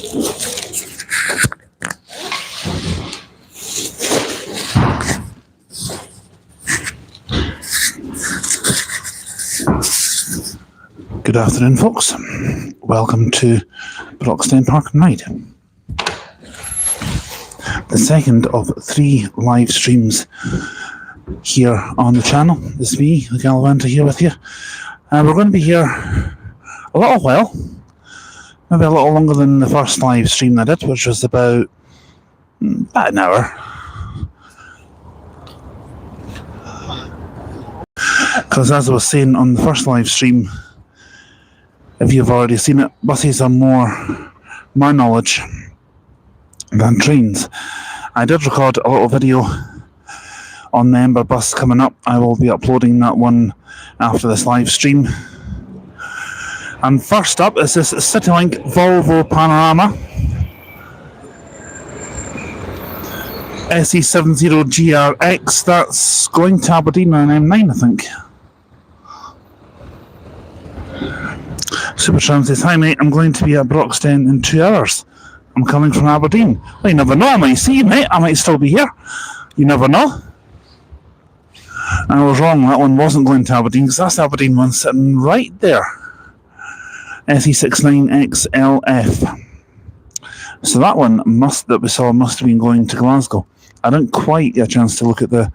Good afternoon, folks. Welcome to Broxden Park and Ride. The second of 3 live streams here on the channel. This is me, the Galvanta, here with you. We're going to be here a little while, maybe a little longer than the first live stream I did, which was about an hour. Because as I was saying on the first live stream, if you've already seen it, buses are more knowledge than trains. I did record a little video on the Ember bus coming up. I will be uploading that one after this live stream. And first up is this CityLink Volvo Panorama SE70GRX. That's going to Aberdeen on M9, I think. Supertram says, "Hi mate, I'm going to be at Broxden in 2 hours. I'm coming from Aberdeen." Well, you never know, I might see you, mate. I might still be here. You never know. I was wrong, that one wasn't going to Aberdeen, because that's the Aberdeen one sitting right there. SE69XLF. So that one that we saw must have been going to Glasgow. I didn't quite get a chance to look at the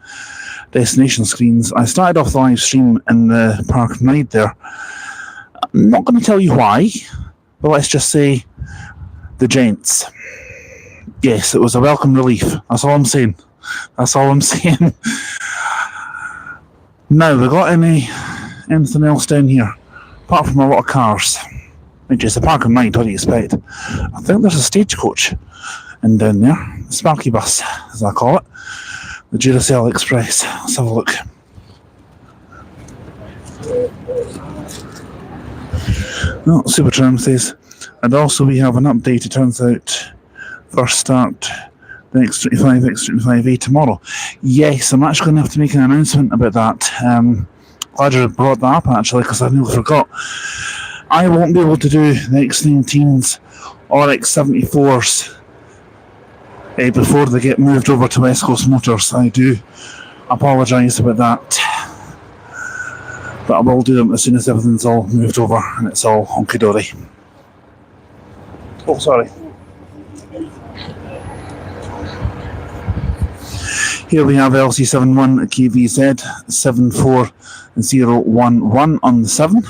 destination screens. I started off the live stream in the Park and Ride there. I'm not going to tell you why, but let's just say the gents. Yes, it was a welcome relief. That's all I'm saying. Now, we got anything else down here, apart from a lot of cars, which is a Park and Ride, what do you expect? I think there's a stagecoach in down there, the Sparky bus, as I call it, the Duracell Express. Let's have a look. No, Supertram says, and also we have an update. It turns out first start the X35, X35A tomorrow. Yes, I'm actually going to have to make an announcement about that. Glad you brought that up actually, because I nearly forgot. I won't be able to do the X19s or X74s before they get moved over to West Coast Motors. I do apologise about that. But I will do them as soon as everything's all moved over and it's all honky-dory. Oh, sorry. Here we have LC71 KVZ 74011 on the 7.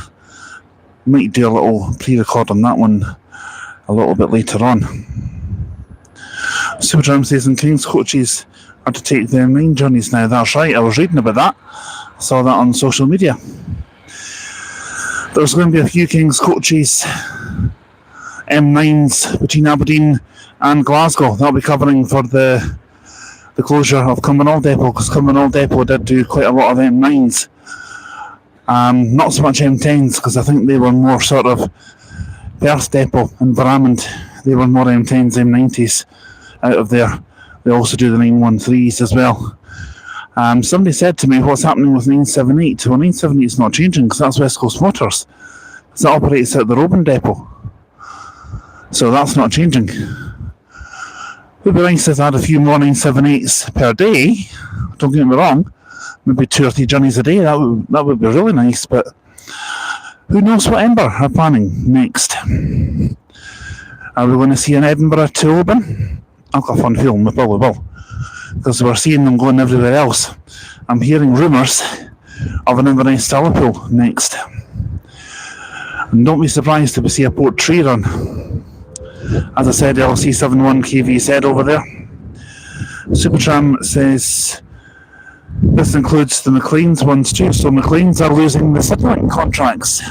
Might do a little pre-record on that one a little bit later on. Superdrum says in King's coaches are to take their 9 journeys now. That's right, I was reading about that. I saw that on social media. There's going to be a few King's coaches M9s between Aberdeen and Glasgow. That'll be covering for the closure of Cumbernauld Depot, because Cumbernauld Depot did do quite a lot of M9s. Not so much M10s, because I think they were more sort of Perth Depot and Varamond. They were more M10s, M90s out of there. They also do the 913s as well. Somebody said to me, what's happening with 978? Well, 978 is not changing, because that's West Coast Motors. That operates at the Robin Depot. So that's not changing. It would be nice if I had a few more 978s per day. Don't get me wrong. Maybe 2 or 3 journeys a day. That would be really nice, but who knows what Ember are planning next. Are we going to see an Edinburgh to Oban? I've got a fun feeling we probably will, because we're seeing them going everywhere else. I'm hearing rumours of an Inverness to Liverpool next. And don't be surprised if we see a Portree run. As I said, LC71 KVZ over there. Supertram says this includes the McLean's ones too, so McLean's are losing the CityLink contracts.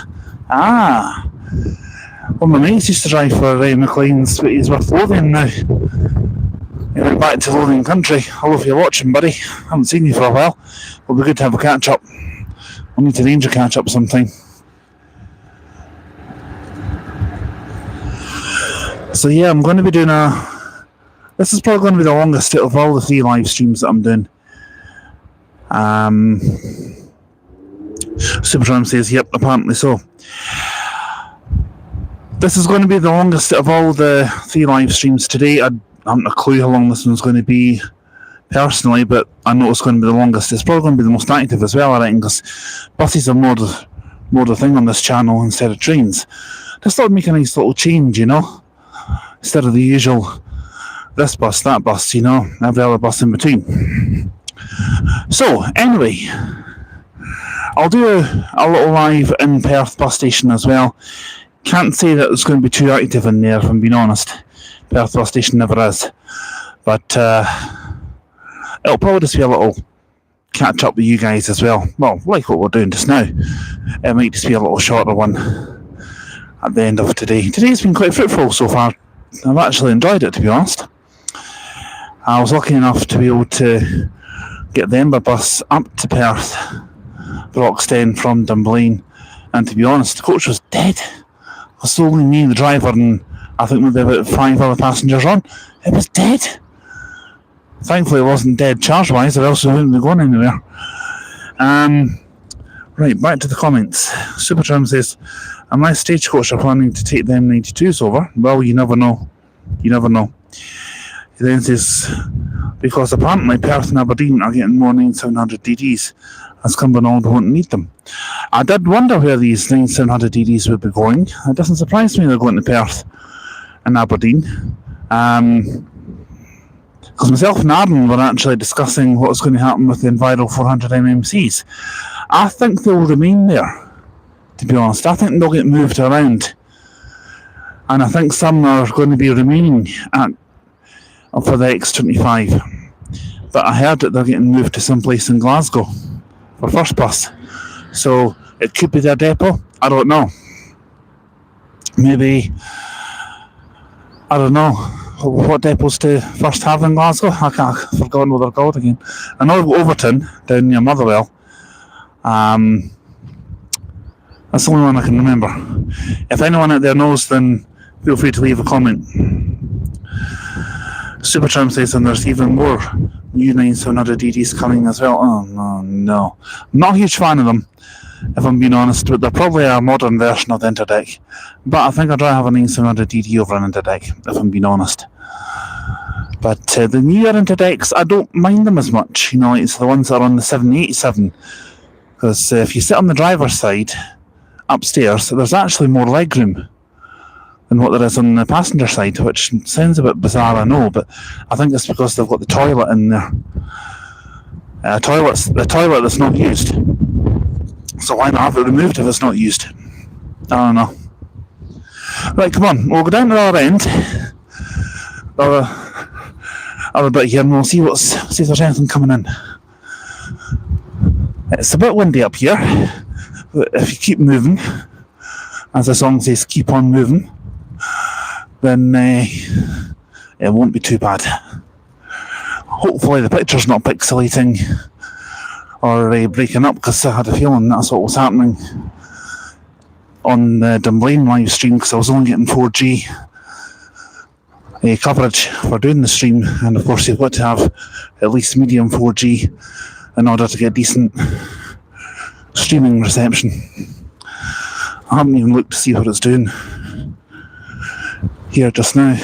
Well, my mates used to drive for McLean's, but he's worth Lothian now. He went back to Lothian Country. Hello if you're watching, buddy. Haven't seen you for a while. It'll be good to have a catch up. We'll need to arrange a catch up sometime. So yeah, I'm going to be doing this is probably going to be the longest out of all the 3 live streams that I'm doing. Supertram says, yep, apparently so. This is going to be the longest of all the 3 live streams today. I haven't a clue how long this one's going to be personally, but I know it's going to be the longest. It's probably going to be the most active as well, I reckon, because buses are more the thing on this channel instead of trains. Just thought I'd make a nice little change, instead of the usual this bus, that bus, every other bus in between. So, anyway, I'll do a little live in Perth bus station as well. Can't say that it's going to be too active in there, if I'm being honest. Perth bus station never is. But it'll probably just be a little catch up with you guys as well. Well, like what we're doing just now. It might just be a little shorter one at the end of today. Today's been quite fruitful so far. I've actually enjoyed it, to be honest. I was lucky enough to be able to get the Ember bus up to Perth, Broxden from Dunblane, and to be honest, the coach was dead. It was only me, the driver, and I think maybe about 5 other passengers on. It was dead. Thankfully it wasn't dead charge-wise, or else we wouldn't be going anywhere. Right, back to the comments. Supertram says, unless Stagecoach are planning to take the M92s over, well, you never know. You never know. He then says, because apparently Perth and Aberdeen are getting more 9700 DDs, as Cumbernauld won't need them. I did wonder where these 9700 DDs would be going. It doesn't surprise me they're going to Perth and Aberdeen. Because myself and Aaron were actually discussing what's going to happen with the Enviro 400 MMCs. I think they'll remain there, to be honest. I think they'll get moved around. And I think some are going to be remaining for the X25. But I heard that they're getting moved to some place in Glasgow for first bus. So it could be their depot. I don't know. Maybe, I don't know. What depots to first have in Glasgow? I've forgotten what they're called again. I know Overton, down near Motherwell. That's the only one I can remember. If anyone out there knows, then feel free to leave a comment. Supertram says, and there's even more new 9700 DDs coming as well. Oh, no. I'm not a huge fan of them, if I'm being honest, but they're probably a modern version of the Interdeck. But I think I'd rather have a 9700 DD over an Interdeck, if I'm being honest. But the newer Interdecks, I don't mind them as much. It's the ones that are on the 787. Because if you sit on the driver's side, upstairs, there's actually more legroom than what there is on the passenger side, which sounds a bit bizarre, I know, but I think it's because they've got the toilet in there. The toilet that's not used. So why not have it removed if it's not used? I don't know. Right, come on, we'll go down to our end. Other bit here, and we'll see if there's anything coming in. It's a bit windy up here, but if you keep moving, as the song says, keep on moving, then it won't be too bad. Hopefully the picture's not pixelating or breaking up, because I had a feeling that's what was happening on the Dunblane live stream, because I was only getting 4G coverage for doing the stream, and of course you've got to have at least medium 4G in order to get decent streaming reception. I haven't even looked to see what it's doing here just now,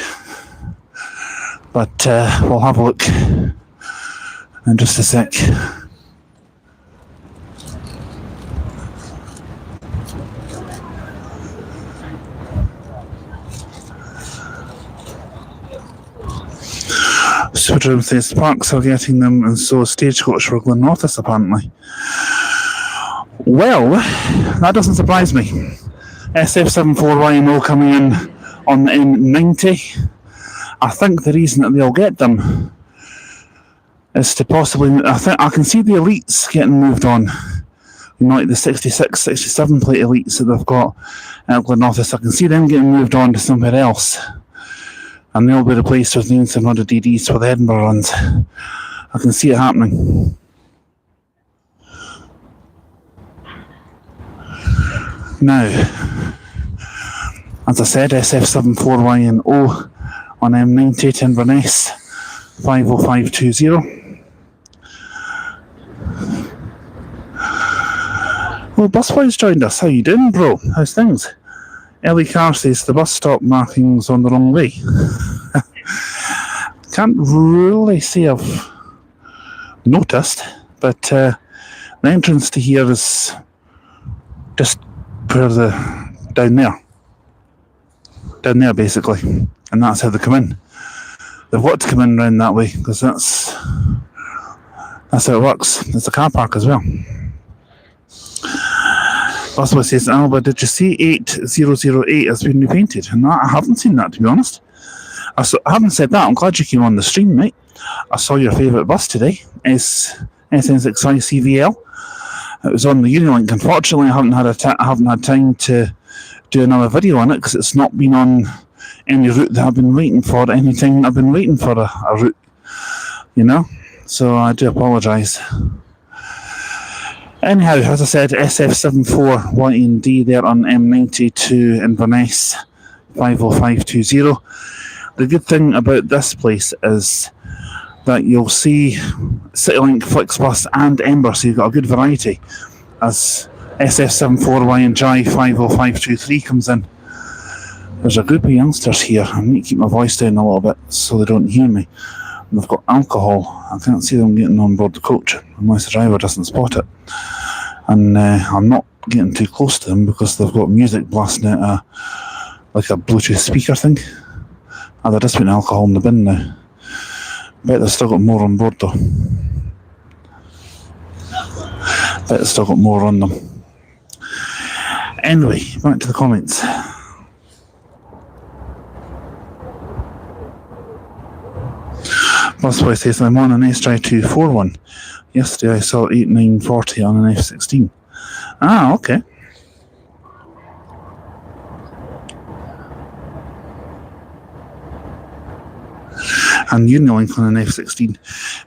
but we'll have a look in just a sec. Supertram says Parks are getting them, and so Stagecoach for Glenrothes apparently. Well, that doesn't surprise me. SF74YMO coming in on the M90. I think the reason that they'll get them is to possibly, I can see the elites getting moved on. Like the 66, 67 plate elites that they've got at Glenrothes. I can see them getting moved on to somewhere else, and they'll be replaced with 9700 DDs for the Edinburgh runs. I can see it happening. Now, as I said, SF74YNO on M90 to Inverness 50520. Well, Busboy's joined us. How you doing, bro? How's things? Ellie Carr says the bus stop marking's on the wrong way. Can't really say I've noticed, but the entrance to here is just where down there basically, and that's how they come in. They've got to come in round that way because that's how it works. It's a car park as well. Busboy says, Alba, did you see 8008 has been repainted? And I haven't seen that, to be honest. I haven't said that. I'm glad you came on the stream, mate. I saw your favourite bus today, SN65CVL. It was on the Unilink. Unfortunately, I haven't had time to do another video on it because it's not been on any route that I've been waiting for. Anything I've been waiting for a route, you know. So I do apologise. Anyhow, as I said, SF74YND there on M92 Inverness 50520. The good thing about this place is that you'll see CityLink, Flixbus and Ember, so you've got a good variety as SF74YNJ 50523 comes in. There's a group of youngsters here. I need to keep my voice down a little bit so they don't hear me. They've got alcohol. I can't see them getting on board the coach unless the driver doesn't spot it. And I'm not getting too close to them because they've got music blasting out like a Bluetooth speaker thing. They're just putting alcohol in the bin now. Bet they've still got more on board though. Bet they've still got more on them. Anyway, back to the comments. Busboy says, I'm on an STRI 241. Yesterday I saw 8940 on an F16. Ah, okay. And Unilink on an F16.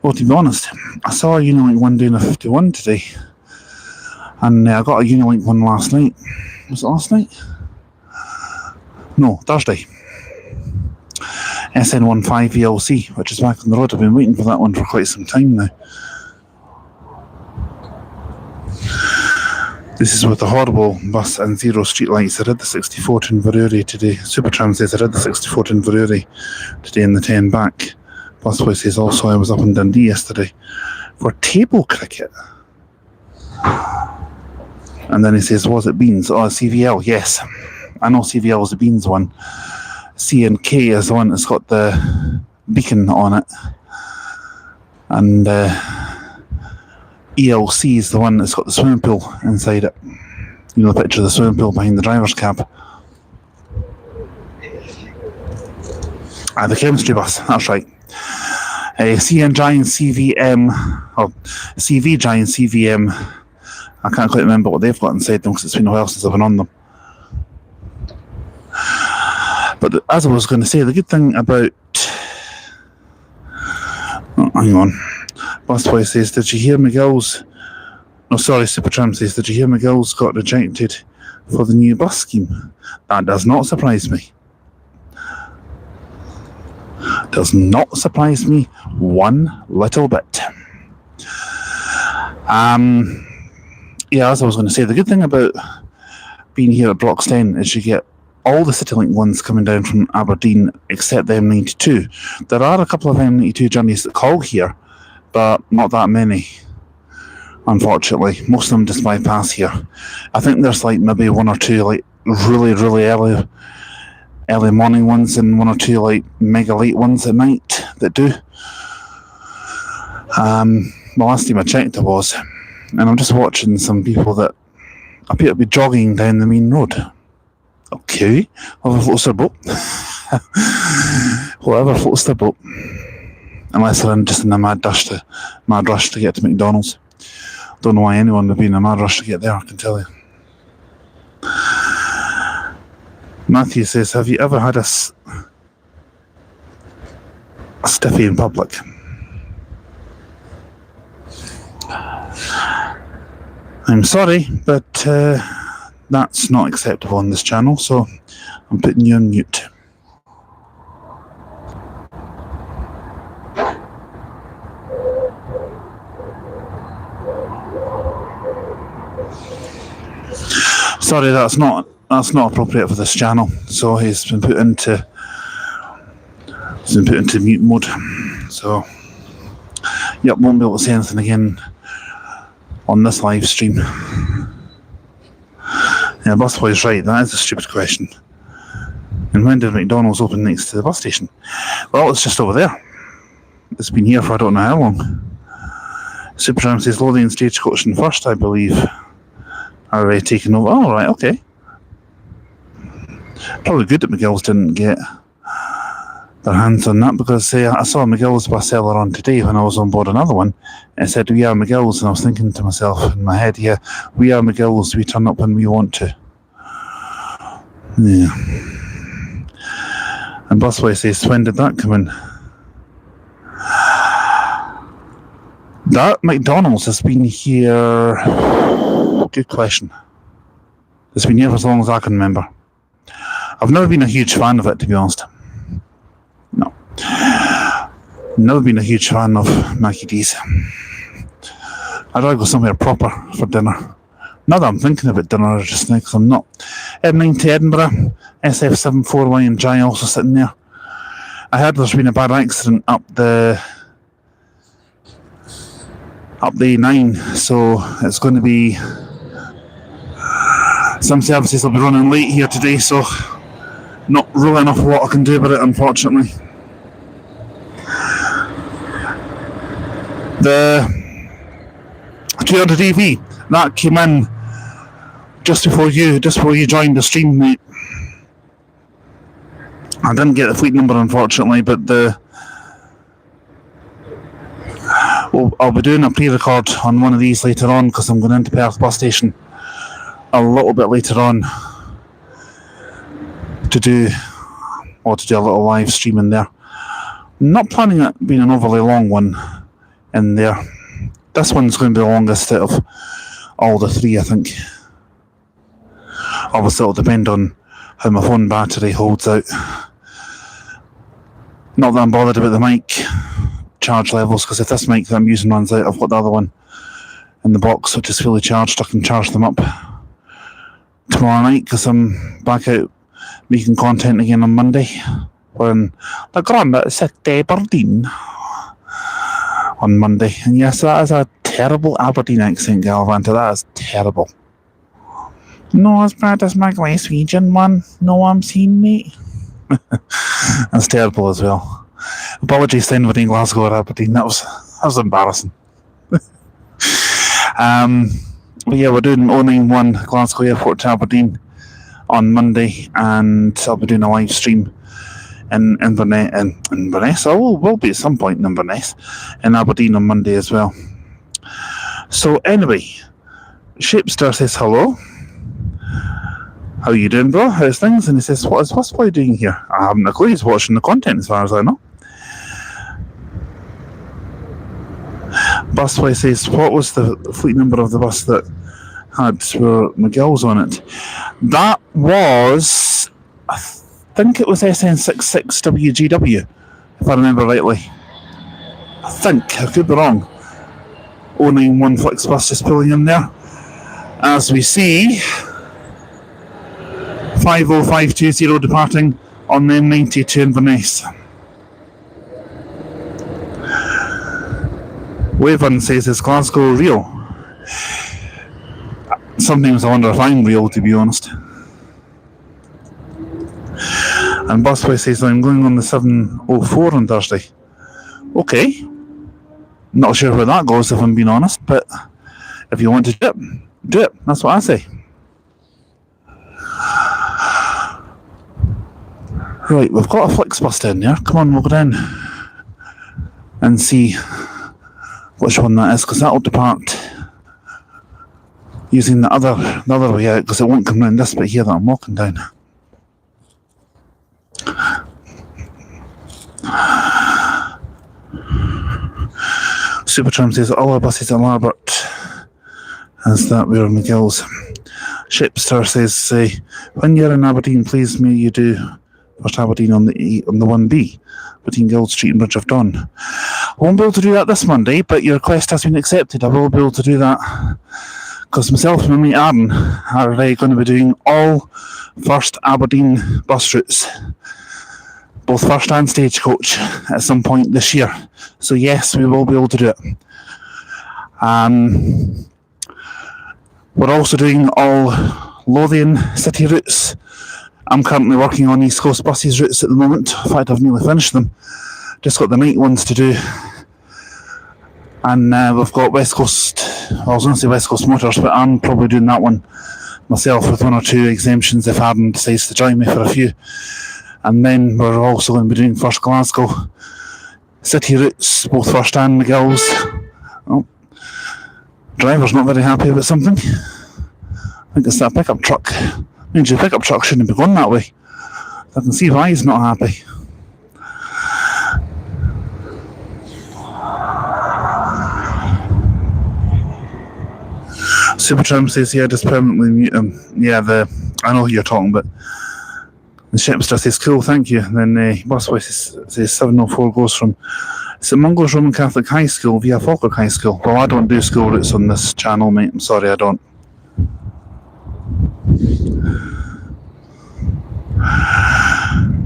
Well, to be honest, I saw a Unilink one doing a 51 today. And I got a Unilink one last night. Was it last night? No, Thursday. SN15VLC, which is back on the road. I've been waiting for that one for quite some time now. This is with the horrible bus and zero streetlights. I did the 64 to Inverurie today. Supertram says I did the 64 to Inverurie today in the 10 back. Busboy says also I was up in Dundee yesterday for table cricket. And then he says, was it Beans? Oh, CVL, yes. I know CVL is the Beans one. C and K is the one that's got the beacon on it. And ELC is the one that's got the swimming pool inside it. You know, the picture of the swimming pool behind the driver's cab. The chemistry bus, that's right. CN Giant CVM, or CV Giant CVM. I can't quite remember what they've got inside them because it's been a while since I've been on them. But as I was going to say, the good thing about... Oh, hang on. Busboy says, did you hear McGill's... No, sorry, Supertram says, did you hear McGill's got rejected for the new bus scheme? That does not surprise me. Does not surprise me one little bit. Yeah, as I was going to say, the good thing about being here at Broxden is you get all the CityLink ones coming down from Aberdeen except the M92. There are a couple of M92 journeys that call here, but not that many, unfortunately. Most of them just bypass here. I think there's like maybe one or two like really, really early morning ones and one or two like mega late ones at night that do. The last time I checked it was, and I'm just watching some people that appear to be jogging down the main road. Okay, whoever floats their boat. Whoever floats their boat. Unless they're just in a mad rush to get to McDonald's. Don't know why anyone would be in a mad rush to get there, I can tell you. Matthew says, have you ever had a stiffy in public? I'm sorry, but that's not acceptable on this channel, so I'm putting you on mute. Sorry, that's not that's not appropriate for this channel. So he's been put into mute mode. So, yep, won't be able to say anything again on this live stream. Yeah, Busboy's right, that is a stupid question. And when did McDonald's open next to the bus station? Well, it's just over there. It's been here for I don't know how long. Supertram says Lothian Stagecoach and First, I believe, are already taken over. Oh, right, okay. Probably good that McGill's didn't get their hands on that, because I saw McGill's bestseller on today when I was on board another one. It said, "We are McGill's," and I was thinking to myself in my head, yeah, we are McGill's, we turn up when we want to. Yeah. And Busway says, when did that come in? That McDonald's has been here... Good question. It's been here for as long as I can remember. I've never been a huge fan of it, to be honest. No. Never been a huge fan of Mackie D's. I'd rather go somewhere proper for dinner. Not that I'm thinking about dinner just now, because I'm not. M9 to Edinburgh, SF74Y and Jai also sitting there. I heard there's been a bad accident up the A9, so it's going to be... Some services will be running late here today, so not really enough what I can do about it, unfortunately. The 200 EV, that came in just before you joined the stream, mate. I didn't get the fleet number, unfortunately, but I'll be doing a pre-record on one of these later on, because I'm going into Perth bus station a little bit later on to do a little live stream in there. I'm not planning it being an overly long one in there. This one's going to be the longest out of all the three, I think. Obviously it'll depend on how my phone battery holds out. Not that I'm bothered about the mic charge levels, because if this mic that I'm using runs out, I've got the other one in the box which is fully charged. I can charge them up tomorrow night, because I'm back out making content again on Monday. We're in the Grand City, Aberdeen on Monday. And yes, that is a terrible Aberdeen accent, Galvanta. That is terrible. No, as bad as my Glaswegian one. No, I'm seeing, mate. That's terrible as well. Apologies to anybody in Glasgow or Aberdeen. That was embarrassing. But yeah, we're doing 091 Glasgow Airport to Aberdeen on Monday, and I'll be doing a live stream in Inverness. I will be at some point in Inverness, in Aberdeen on Monday as well. So anyway, Shapester says hello. How you doing, bro? How's things? And he says, what is Busboy doing here? I haven't a clue. He's watching the content as far as I know. Busboy says, what was the fleet number of the bus that had McGill's on it? That was, I think it was SN66WGW, if I remember rightly. I think, I could be wrong. 091 Flixbus just pulling in there. As we see, 50520 departing on the M90 to Inverness. Waven says, is Glasgow real? Sometimes I wonder if I'm real, to be honest. And Busboy says, I'm going on the 704 on Thursday. Okay. Not sure where that goes, if I'm being honest, but if you want to do it. That's what I say. Right, we've got a Flixbus down there. Come on, we'll go down and see which one that is, because that'll depart using the other way out, because it won't come round this bit here that I'm walking down. Supertram says all our buses at Larbert, as that we are McGill's. Shipster says, when you're in Aberdeen, please may you do First Aberdeen on the 1B between Guild Street and Bridge of Dawn. I won't be able to do that this Monday, but your request has been accepted. I will be able to do that Because myself and my mate Aaron are going to be doing all first Aberdeen bus routes, both first and stagecoach, at some point this year. So yes, we will be able to do it. We're also doing all Lothian city routes. I'm currently working on East Coast buses routes at the moment. In fact, I've nearly finished them. Just got the night ones to do. And we've got West Coast, I was going to say West Coast Motors, but I'm probably doing that one myself with 1 or 2 exemptions if Aaron decides to join me for a few. And then we're also going to be doing first Glasgow city routes, both first and McGill's. Oh, driver's not very happy about something. I think it's that pickup truck. Means your pickup truck shouldn't be going that way. I can see why he's not happy. Supertram says, yeah, just permanently mute him. Yeah, I know who you're talking about. The Shipster says, cool, thank you. And then Busway says 704 goes from St Mungo's Roman Catholic High School via Falkirk High School. Well, I don't do school routes on this channel, mate. I'm sorry, I don't.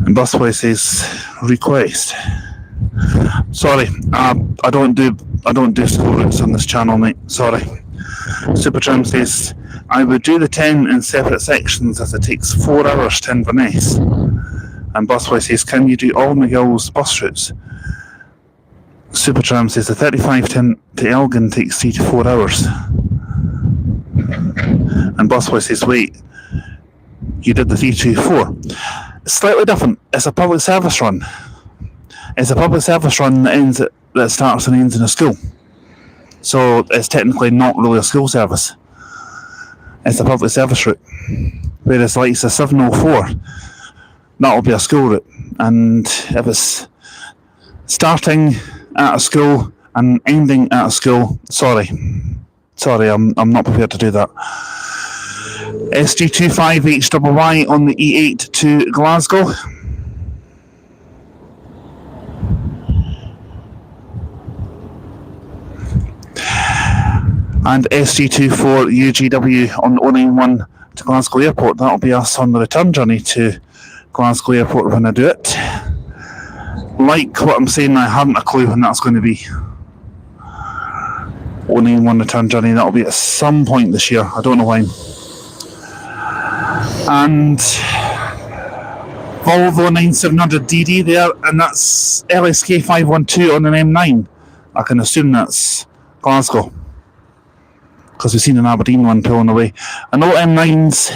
And Busway says request. Sorry, I don't do school routes on this channel, mate. Sorry. Supertram says I would do the 10 in separate sections as it takes 4 hours to Inverness. And Busway says, can you do all McGill's bus routes? Supertram says the 35 to Elgin takes 3 to 4 hours. And Busway says, wait, you did the 324. It's slightly different. It's a public service run. It's a public service run that starts and ends in a school. So it's technically not really a school service. It's a public service route. Whereas like it's a 704, that'll be a school route. And if it's starting at a school and ending at a school, sorry, I'm not prepared to do that. SG25HYY on the E8 to Glasgow. And SG24UGW on the 091 to Glasgow Airport. That'll be us on the return journey to Glasgow Airport when I do it. Like what I'm saying, I haven't a clue when that's going to be. 091 return journey, that'll be at some point this year. I don't know when. And Volvo 9700DD there, and that's LSK 512 on an M9. I can assume that's Glasgow, because we've seen an Aberdeen one pulling away. I know M9s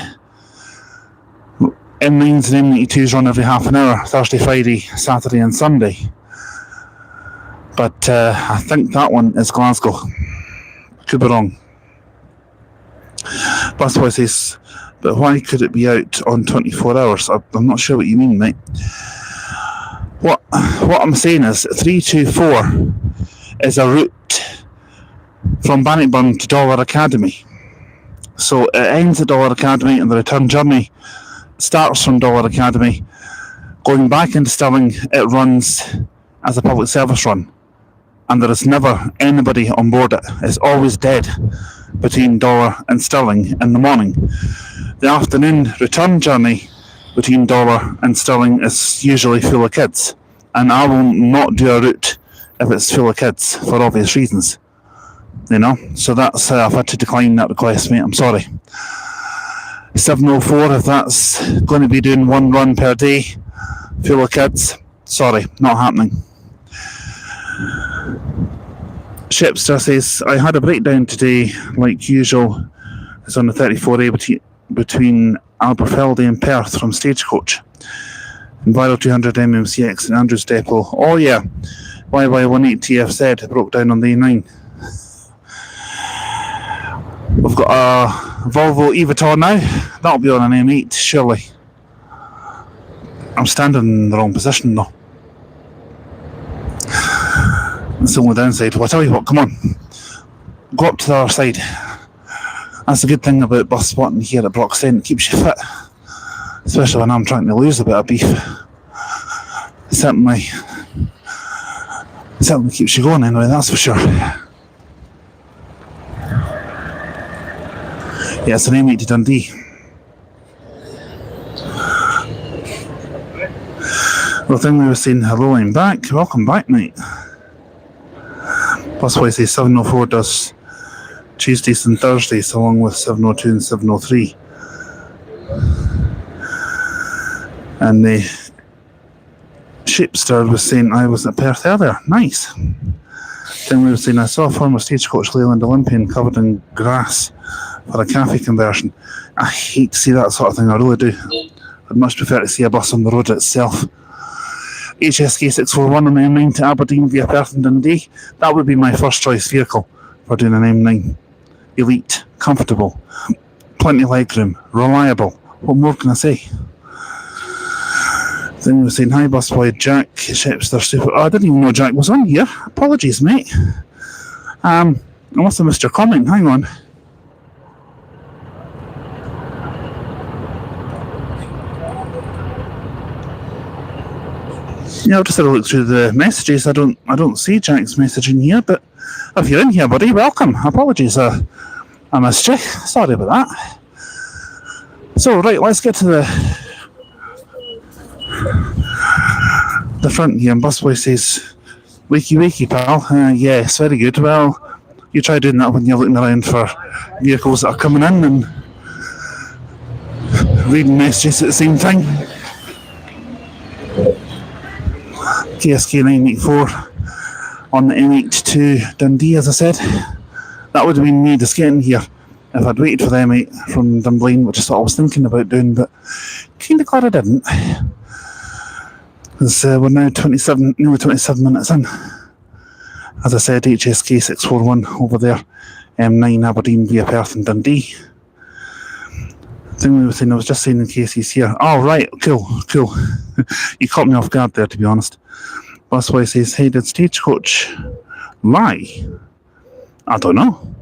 and M82s run every half an hour, Thursday, Friday, Saturday and Sunday. But I think that one is Glasgow. Could be wrong. Busboy says, but why could it be out on 24 hours? I'm not sure what you mean, mate. What I'm saying is 324 is a route from Bannockburn to Dollar Academy. So it ends at Dollar Academy and the return journey starts from Dollar Academy. Going back into Stirling, it runs as a public service run. And there is never anybody on board it. It's always dead between Dollar and Stirling in the morning. The afternoon return journey between Dollar and Stirling is usually full of kids. And I will not do a route if it's full of kids, for obvious reasons. You know, so that's I've had to decline that request, mate. I'm sorry. 704, if that's going to be doing one run per day, full of kids, sorry, not happening. Shipster says, I had a breakdown today, like usual. It's on the 34A between Aberfeldy and Perth from Stagecoach. Enviro 200 MMCX and Andrews Depot. Oh yeah, YY18TFZ broke down on the A9. We've got a Volvo Evator now. That'll be on an M8, surely. I'm standing in the wrong position though. That's the only downside. Well, I'll tell you what, come on. Go up to the other side. That's the good thing about bus spotting here at Broxden. It keeps you fit. Especially when I'm trying to lose a bit of beef. It certainly keeps you going anyway, that's for sure. Yeah, it's an M8 to Dundee. Well, then we were saying hello, I'm back. Welcome back, mate. Busway says 704 does Tuesdays and Thursdays along with 702 and 703. And the Shipster was saying I was at Perth earlier. Nice. Then we were saying I saw a former stagecoach Leyland Olympian covered in grass for a cafe conversion. I hate to see that sort of thing, I really do. I'd much prefer to see a bus on the road itself. HSK 641 on the M9 to Aberdeen via Perth and Dundee. That would be my first choice vehicle for doing an M9. Elite, comfortable, plenty of legroom, reliable. What more can I say? Then we were saying, hi busboy, Jack, Shipster, Super. Oh, I didn't even know Jack was on here. Apologies, mate. I must have missed your comment. Hang on. Yeah, I'll just have a look through the messages. I don't see Jack's message in here, but if you're in here, buddy, welcome. Apologies, I missed you. Sorry about that. So, right, let's get to the front here. And Busboy says, wakey, wakey, pal. Yes, very good. Well, you try doing that when you're looking around for vehicles that are coming in and reading messages at the same time. KSK 984 on the M8 to Dundee, as I said. That would have been me just getting here if I'd waited for the M8 from Dunblane, which is what I was thinking about doing, but kind of glad I didn't. Because we're now nearly 27 minutes in. As I said, HSK 641 over there, M9 Aberdeen via Perth and Dundee. Thing we were saying, I was just saying in case he's here. Oh, right, cool. You caught me off guard there, to be honest. Busboy says, hey, did Stagecoach lie? I don't know.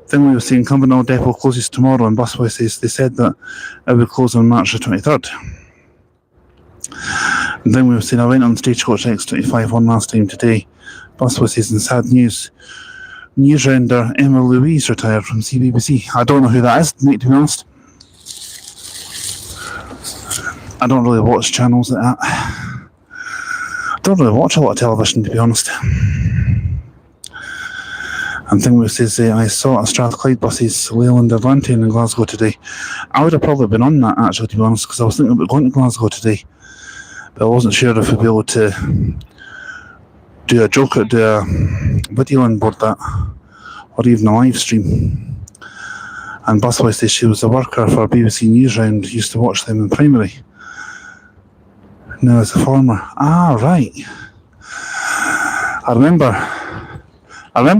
Then we were saying Cumbernauld Depot closes tomorrow, and Busboy says they said that it would close on March the 23rd. And then we were saying I went on Stagecoach X25 one last time today. Busboy says, in sad news, newsrounder Emma Louise retired from CBBC. I don't know who that is, mate, to be honest. I don't really watch channels like that. I don't really watch a lot of television, to be honest. And Thingway says, I saw a Strathclyde buses, Leyland Atlantean in Glasgow today. I would have probably been on that, actually, to be honest, because I was thinking about going to Glasgow today. But I wasn't sure if we'd be able to do a video on board that, or even a live stream. And Busboy says she was a worker for BBC Newsround, used to watch them in primary. Now as a former. Ah, right. I remember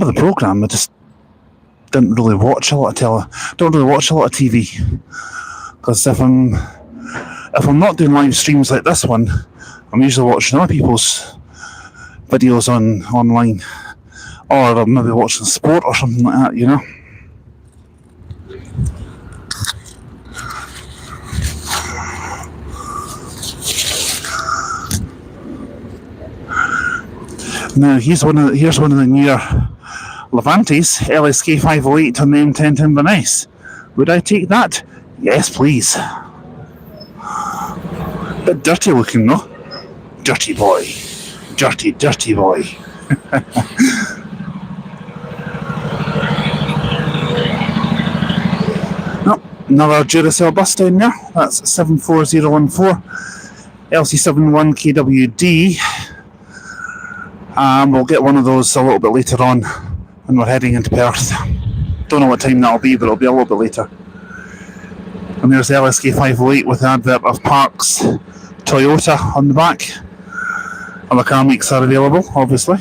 the programme. I just didn't really watch a lot of don't really watch a lot of TV. Because if I'm not doing live streams like this one, I'm usually watching other people's videos online, or I'm maybe watching sport or something like that, you know. Now here's one of the newer Levantes, LSK 508 on the M10 to Inverness. Would I take that? Yes, please. Bit dirty looking, though. Dirty boy. Dirty boy. Oh, another Duracell bus down there. That's 74014 LC71KWD. We'll get one of those a little bit later on when we're heading into Perth. Don't know what time that'll be, but it'll be a little bit later. And there's the LSK 508 with the advert of Parks Toyota on the back. Other car makes are available, obviously.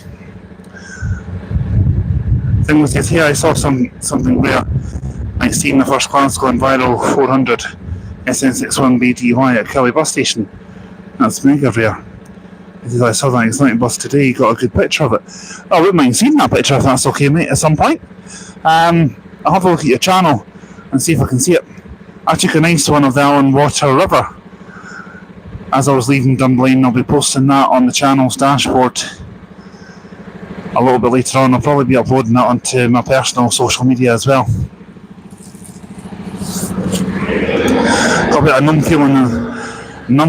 Thing was, here I saw something where I've seen the first class going viral 400 SN61BDY at Kelly bus station. That's mega rare. I saw that exciting bus today, got a good picture of it. I wouldn't mind seeing that picture if that's okay, mate, at some point. I'll have a look at your channel and see if I can see it. I took a nice one of the Allan Water River as I was leaving Dunblane. I'll be posting that on the channel's dashboard a little bit later on. I'll probably be uploading that onto my personal social media as well. a bit of numb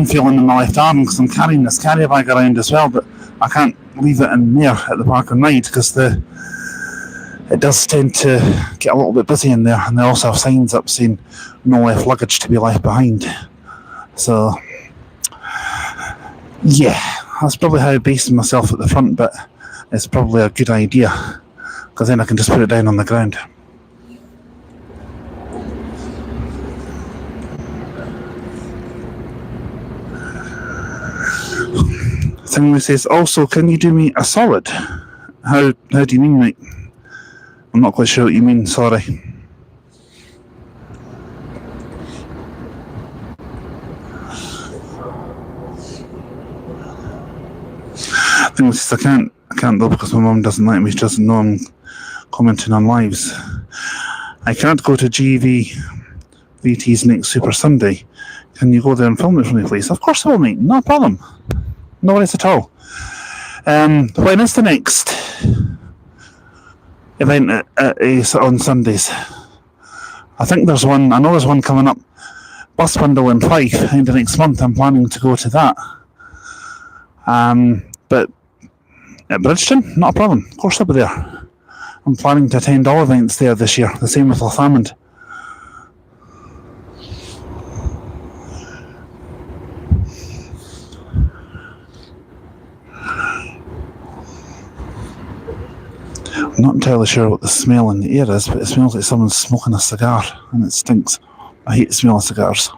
feeling in my left arm because I'm carrying this carrier bag around as well, but I can't leave it in there at the park and ride because it does tend to get a little bit busy in there, and they also have signs up saying no left luggage to be left behind. So yeah, that's probably how I based myself at the front, but it's probably a good idea because then I can just put it down on the ground. Thing says, also, can you do me a solid? How do you mean, mate? I'm not quite sure what you mean, sorry. Thing says, I can't though because my mum doesn't like me. She doesn't know I'm commenting on lives. I can't go to GVT's next Super Sunday. Can you go there and film it for me, please? Of course I will, mate. No problem. No worries at all. When is the next event on Sundays? I think there's one. I know there's one coming up. Bus bundle in Fife in the next month. I'm planning to go to that. But at Bridgeton, not a problem. Of course I'll be there. I'm planning to attend all events there this year. The same with Northumberland. I'm not entirely sure what the smell in the air is, but it smells like someone's smoking a cigar, and it stinks. I hate the smell of cigars.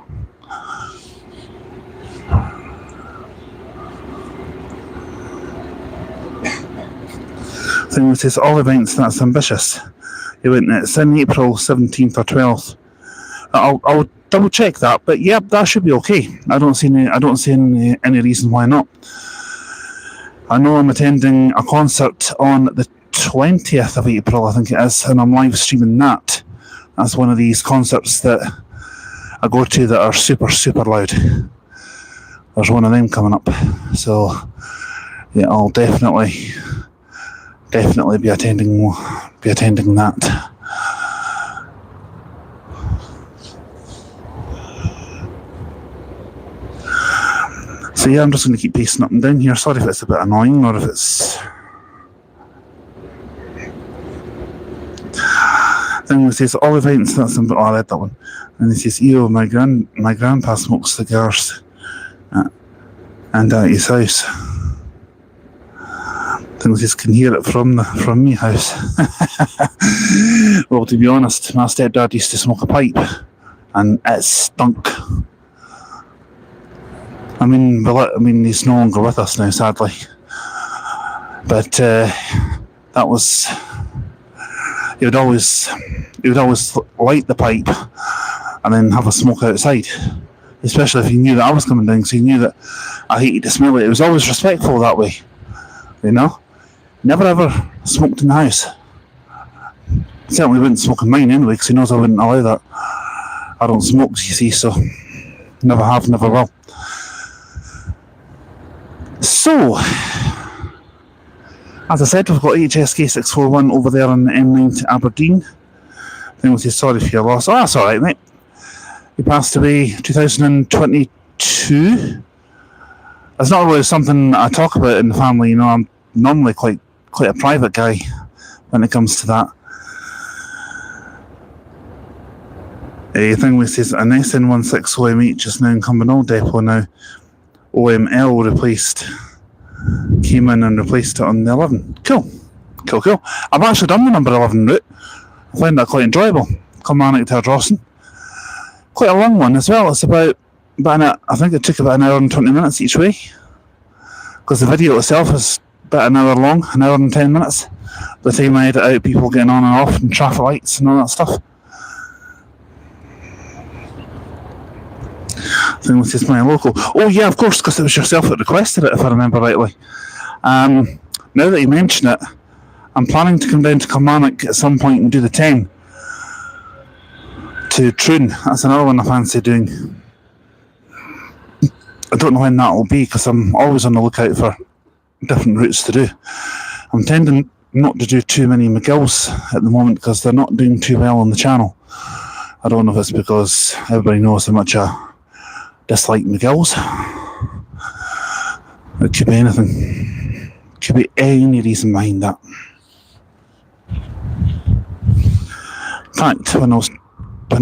Thing says, all events, that's ambitious. It's in April 17th or 12th. I'll double check that, but yep, that should be okay. I don't see any reason why not. I know I'm attending a concert on the 20th of April, I think it is, and I'm live streaming that. That's one of these concerts that I go to that are super, super loud. There's one of them coming up. So, yeah, I'll definitely be attending that. So yeah, I'm just going to keep pacing up and down here. Sorry if it's a bit annoying or if it's... Then it says all events, that's oh, I read that one. And it says, ew, my grandpa smokes cigars and at his house. Then it says, can hear it from me house. Well, to be honest, my stepdad used to smoke a pipe and it stunk. I mean, he's no longer with us now, sadly. But that was... He would always light the pipe and then have a smoke outside, especially if he knew that I was coming down, because he knew that I hated to smell it. It was always respectful that way, you know. Never ever smoked in the house. Certainly wouldn't smoke in mine anyway, because he knows I wouldn't allow that. I don't smoke, you see, so never have, never will. So, as I said, we've got HSK 641 over there on the M9 to Aberdeen. Then we'll say sorry for your loss. Oh, that's alright, mate. He passed away 2022. It's not really something I talk about in the family, you know. I'm normally quite a private guy when it comes to that. The thing we says an SN16 OM8 just now in Cumbernauld Depot now. OML came in and replaced it on the 11. Cool. I've actually done the number 11 route. I find that quite enjoyable. Kilmarnock to Broxen. Quite a long one as well. It's about I think it took about an hour and 20 minutes each way. Because the video itself is about an hour long, an hour and 10 minutes. By the time I edit out people getting on and off and traffic lights and all that stuff. Thing which is my local. Oh yeah, of course, because it was yourself that requested it, if I remember rightly. Now that you mention it, I'm planning to come down to Kilmarnock at some point and do the 10 to Troon. That's another one I fancy doing. I don't know when that will be because I'm always on the lookout for different routes to do. I'm tending not to do too many McGills at the moment because they're not doing too well on the channel. I don't know if it's because everybody knows how much a dislike McGill's. It could be anything. Could be any reason behind that. In fact, when I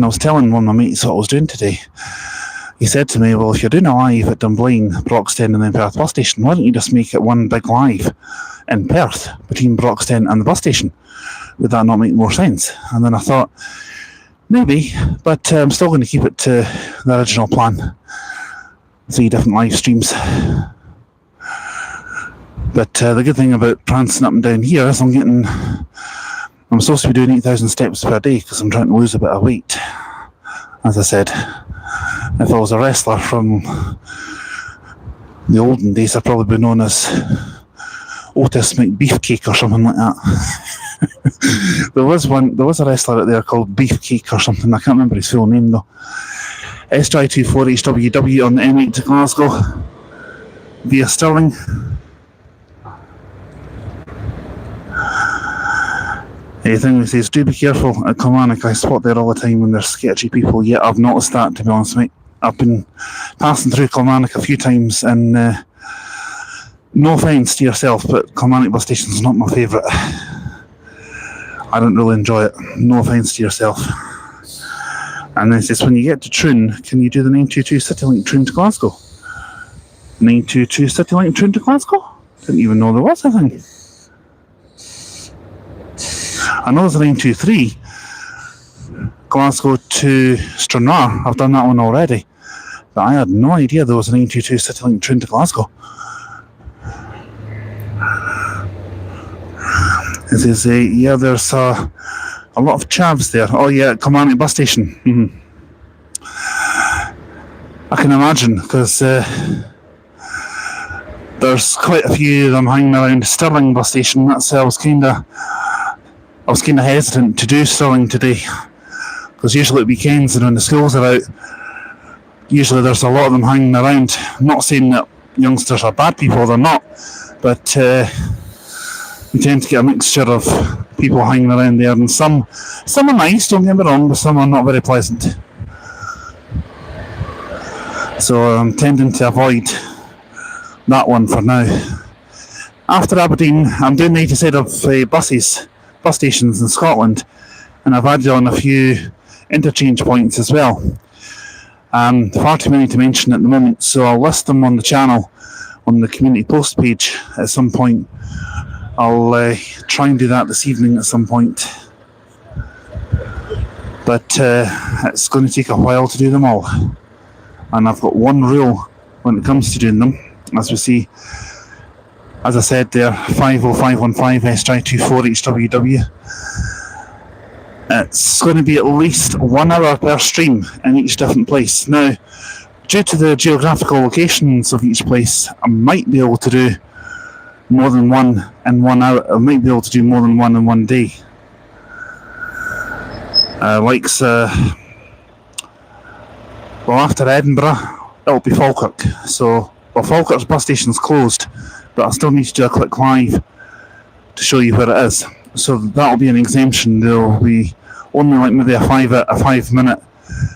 was telling one of my mates what I was doing today, he said to me, well, if you're doing a live at Dunblane, Broxden and then Perth bus station, why don't you just make it one big live in Perth between Broxden and the bus station? Would that not make more sense? And then I thought, maybe, but I'm still going to keep it to the original plan. 3 different live streams. But the good thing about prancing up and down here is I'm supposed to be doing 8,000 steps per day because I'm trying to lose a bit of weight. As I said, if I was a wrestler from the olden days, I'd probably be known as Otis McBeefcake or something like that. there was a wrestler out there called Beefcake or something. I can't remember his full name though. SJ24HWW on the M8 to Glasgow via Stirling. The thing says, do be careful at Kilmarnock. I spot there all the time when there's sketchy people. Yeah, I've noticed that, to be honest, mate. I've been passing through Kilmarnock a few times, and no offence to yourself, but Kilmarnock bus station's not my favourite. I don't really enjoy it. No offence to yourself. And then it says, when you get to Troon, can you do the 922 Citylink Troon to Glasgow? 922 Citylink Troon to Glasgow? Didn't even know there was a thing. I know there's a 923 Glasgow to Stranraer. I've done that one already. But I had no idea there was a 922 Citylink Troon to Glasgow. It says, yeah, there's a lot of chavs there. Oh yeah, Kilmarnock bus station. Mm-hmm. I can imagine, because there's quite a few of them hanging around Stirling bus station. That's I was kind of hesitant to do Stirling today, because usually at weekends and when the schools are out, usually there's a lot of them hanging around. I'm not saying that youngsters are bad people, they're not, but you tend to get a mixture of people hanging around there, and some are nice, don't get me wrong, but some are not very pleasant. So I'm tending to avoid that one for now. After Aberdeen, I'm doing the 80 side of bus stations in Scotland, and I've added on a few interchange points as well. Far too many to mention at the moment, so I'll list them on the channel on the community post page at some point. I'll try and do that this evening at some point, but it's going to take a while to do them all, and I've got one rule when it comes to doing them. As we see, as I said there, 50515 SJ24HWW. It's going to be at least 1 hour per stream in each different place. Now, due to the geographical locations of each place, I might be able to do more than one in 1 hour. I might be able to do more than one in one day. After Edinburgh, it'll be Falkirk. So, Falkirk's bus station's closed, but I'll still need to do a quick live to show you where it is. So that'll be an exemption. There'll be only like maybe a 5 minute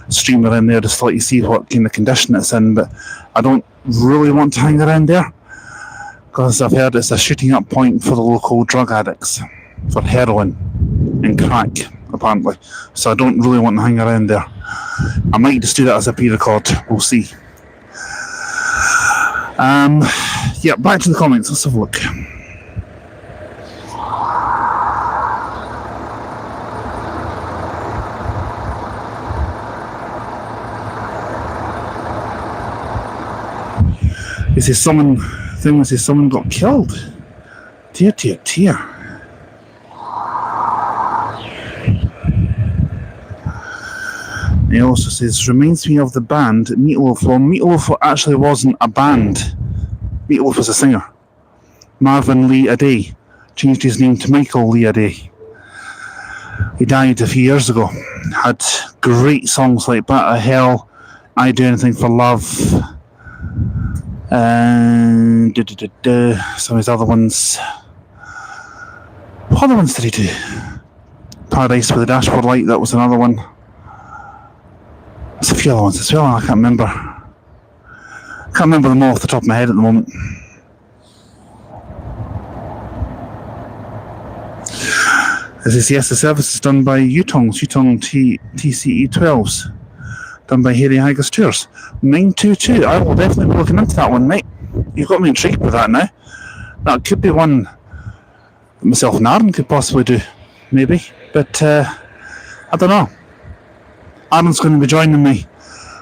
streamer in there just to let you see what kind of condition it's in. But I don't really want to hang around there, because I've heard it's a shooting up point for the local drug addicts for heroin and crack, apparently. So I don't really want to hang around there. I might just do that as a pre-record. We'll see. Yeah, back to the comments. Let's have a look. It says someone got killed. Dear. It also says, reminds me of the band Meatloaf. Well, Meatloaf actually wasn't a band. Meatloaf was a singer. Marvin Lee Aday changed his name to Michael Lee Aday. He died a few years ago. Had great songs like Bat of Hell, I Do Anything for Love, and some of his other ones. What other ones did he do? Paradise with a Dashboard Light, that was another one. There's a few other ones as well, I can't remember. Can't remember them all off the top of my head at the moment. As I say, yes, the service is done by Yutong TCE 12s, done by Harry Haggis Tours. 922. I will definitely be looking into that one, mate. You've got me intrigued with that now. That could be one that myself and Aaron could possibly do, maybe. But I don't know. Aaron's going to be joining me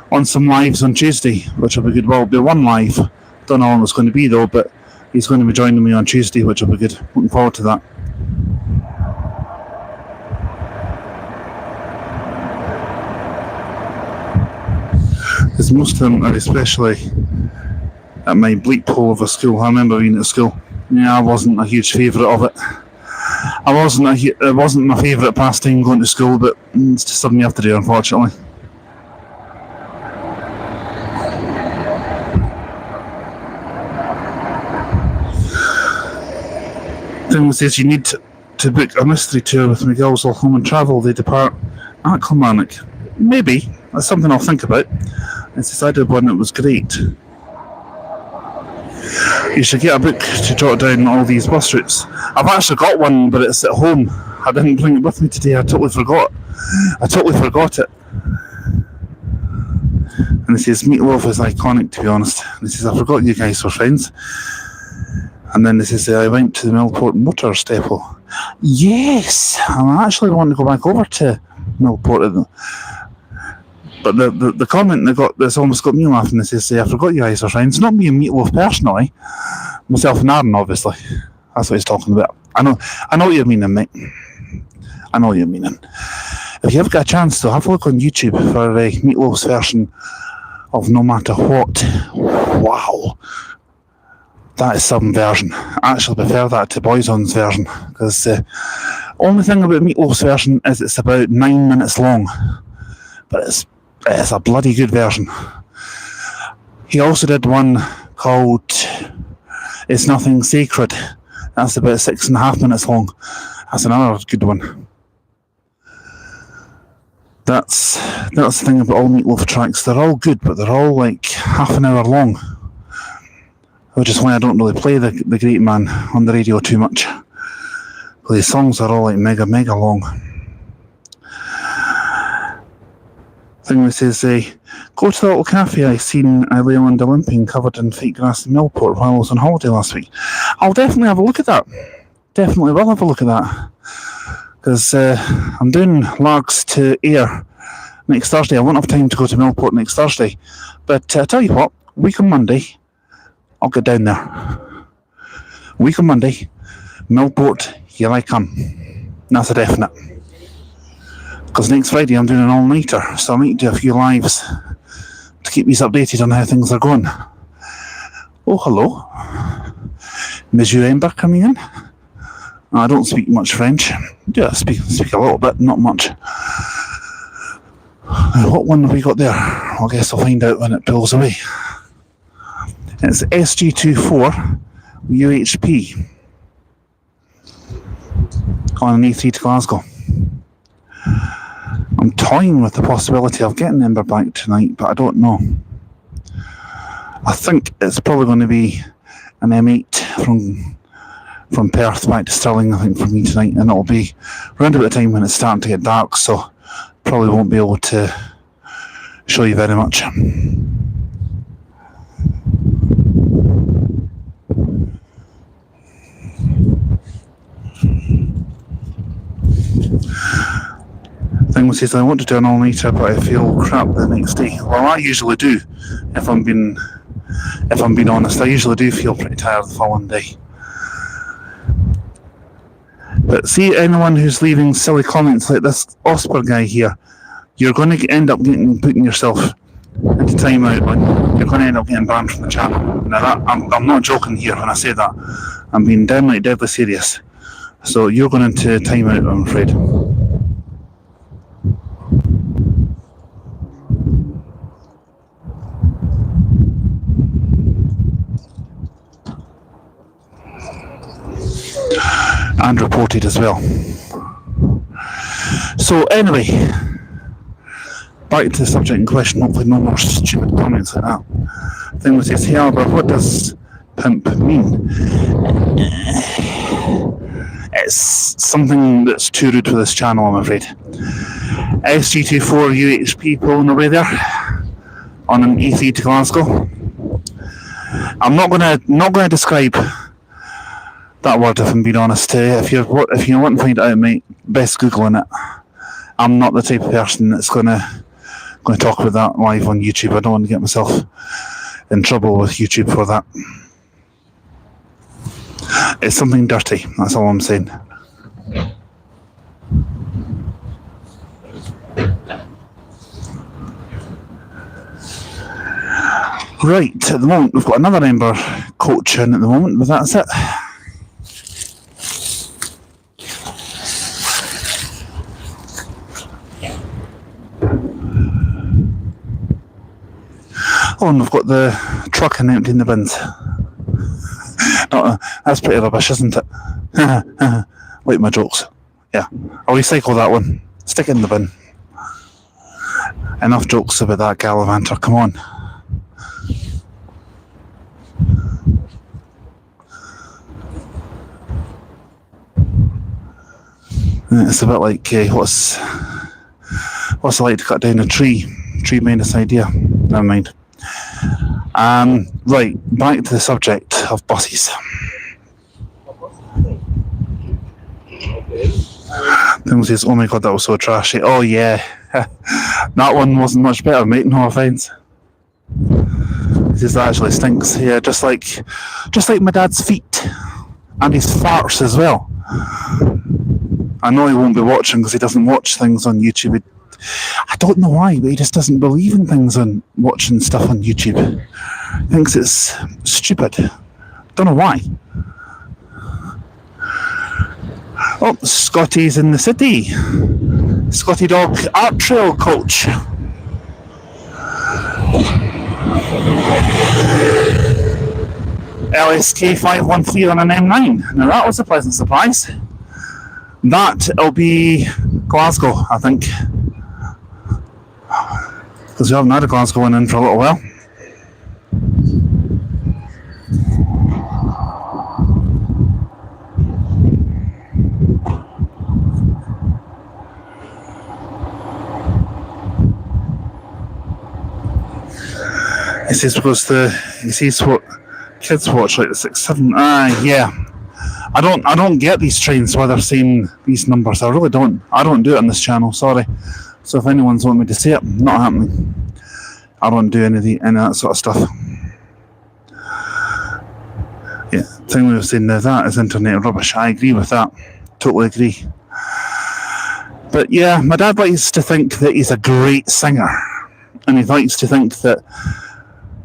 on some lives on Tuesday, which will be good. Well, it'll be one live. Don't know how long it's going to be though, but he's going to be joining me on Tuesday, which will be good. Looking forward to that. Because most of them are especially at my bleak hole of a school. I remember being at school. Yeah, I wasn't a huge favourite of it. It wasn't my favourite pastime going to school, but it's just something you have to do, unfortunately. Thing says you need to book a mystery tour with McGill's or Home and Travel. They depart at Kilmarnock. Maybe. That's something I'll think about. It's decided one that was great. You should get a book to jot down all these bus routes. I've actually got one, but it's at home. I didn't bring it with me today. I totally forgot it. And it says, Meatloaf is iconic, to be honest. And it says, I forgot you guys were friends. And then this is I went to the Millport Motors Depot. Yes! I actually want to go back over to Millport. But the comment that's almost got me laughing is I forgot you guys are friends. Not me and Meatloaf personally. Myself and Aaron, obviously. That's what he's talking about. I know what you're meaning, mate. I know what you're meaning. If you ever get a chance to have a look on YouTube for Meatloaf's version of No Matter What. Wow. That is some version. I actually prefer that to Boyzone's version, because the only thing about Meatloaf's version is it's about 9 minutes long, but it's a bloody good version. He also did one called It's Nothing Sacred. That's about 6.5 minutes long. That's another good one. That's the thing about all Meatloaf tracks. They're all good, but they're all like half an hour long. Which is why I don't really play the Great Man on the radio too much. But his songs are all like mega long. Thing that says, go to the little cafe I seen Leyland Olympian covered in fake grass in Millport while I was on holiday last week. I'll definitely have a look at that. Definitely will have a look at that. Because I'm doing Largs to Ayr next Thursday. I won't have time to go to Millport next Thursday. But I tell you what, week on Monday, I'll get down there. Week on Monday, Millport, here I come. That's a definite. Because next Friday I'm doing an all-nighter, so I might do a few lives to keep you updated on how things are going. Oh, hello. Monsieur Ember coming in. I don't speak much French. Yeah, I speak a little bit, not much. What one have we got there? I guess I'll find out when it pulls away. It's SG24 UHP on an A3 to Glasgow. I'm toying with the possibility of getting Ember back tonight, but I don't know. I think it's probably going to be an M8 from Perth back to Stirling, I think, for me tonight, and it'll be around about the time when it's starting to get dark, so probably won't be able to show you very much. Thing says I want to do an all-nighter, but I feel crap the next day. Well, I usually do. If I'm being honest, I usually do feel pretty tired the following day. But see, anyone who's leaving silly comments like this Osper guy here, you're going to end up putting yourself into timeout. You're going to end up getting banned from the channel. Now, I'm not joking here when I say that. I'm being downright deadly serious. So you're going into timeout, I'm afraid. And reported as well. So anyway, back to the subject in question. Hopefully no more stupid comments like that. Thing was, says, yeah, but what does pimp mean? It's something that's too rude for this channel, I'm afraid. SG24UHP pulling away there on an E3 to Glasgow. I'm not gonna describe that word, if I'm being honest. If you want to find it out, mate, best Googling it. I'm not the type of person that's gonna talk about that live on YouTube. I don't want to get myself in trouble with YouTube for that. It's something dirty, that's all I'm saying. Right, at the moment we've got another member coaching at the moment, but that's it. Oh, and we've got the truck and emptying the bins. That's pretty rubbish, isn't it? Like my jokes. Yeah, I'll recycle that one. Stick it in the bin. Enough jokes about that gallivanter, come on. It's a bit like, what's it like to cut down a tree? Tremendous idea. Never mind. Right, back to the subject of buses. Thing says, oh my god, that was so trashy. Oh yeah, that one wasn't much better, mate, no offence. This actually stinks, yeah, just like my dad's feet. And his farts as well. I know he won't be watching because he doesn't watch things on YouTube. I don't know why, but he just doesn't believe in things on watching stuff on YouTube. He thinks it's stupid. Don't know why. Oh, Scotty's in the city. Scotty Dog Art Trail coach. LSK 513 on an M9. Now that was a pleasant surprise. That'll be Glasgow, I think. Because we haven't had a Glasgow one in for a little while. It says because he sees what kids watch, like the 6-7. Yeah. I don't get these trains where they're saying these numbers. I really don't. I don't do it on this channel, sorry. So if anyone's wanting me to say it, not happening. I don't do any of that sort of stuff. Yeah, the thing we were saying now, that is internet rubbish. I agree with that. Totally agree. But yeah, my dad likes to think that he's a great singer. And he likes to think that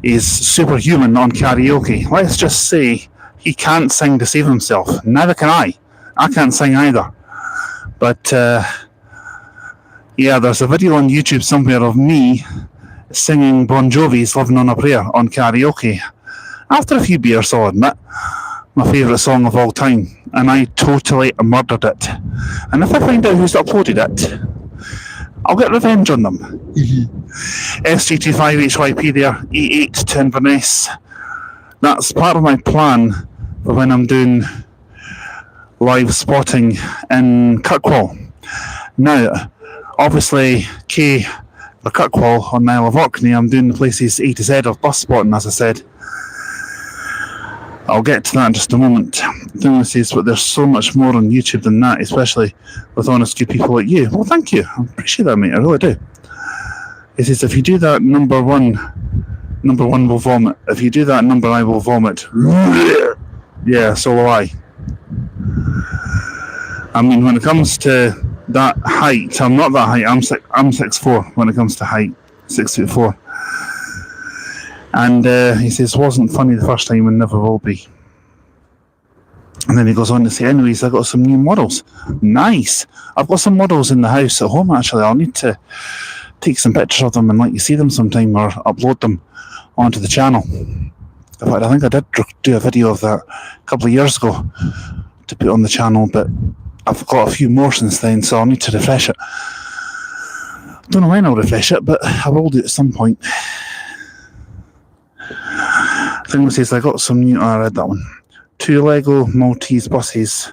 he's superhuman on karaoke. Let's just say he can't sing to save himself. Neither can I. I can't sing either. But yeah, there's a video on YouTube somewhere of me singing Bon Jovi's Living on a Prayer on karaoke. After a few beers, I'll admit, my favourite song of all time, and I totally murdered it. And if I find out who's uploaded it, I'll get revenge on them. SG25HYP there, E8 to Inverness. That's part of my plan for when I'm doing live spotting in Kirkwall. Now, obviously, K for Kirkwall on the Isle of Orkney, I'm doing the places A to Z of bus spotting, as I said. I'll get to that in just a moment. The thing is, but there's so much more on YouTube than that, especially with honest, good people like you. Well, thank you. I appreciate that, mate. I really do. It says, if you do that, number one will vomit. If you do that, number I will vomit. Yeah, so will I. I mean, when it comes to that height, I'm not that height. I'm 6'4" when it comes to height. 6'4". And he says, wasn't funny the first time and never will be. And then he goes on to say, anyways, I got some new models. Nice. I've got some models in the house at home, actually. I'll need to take some pictures of them and let you see them sometime or upload them onto the channel. In fact, I think I did do a video of that a couple of years ago to put on the channel, but I've got a few more since then, so I'll need to refresh it. Don't know when I'll refresh it, but I will do it at some point. Thing says I got some new. I read that one. 2 Lego Maltese buses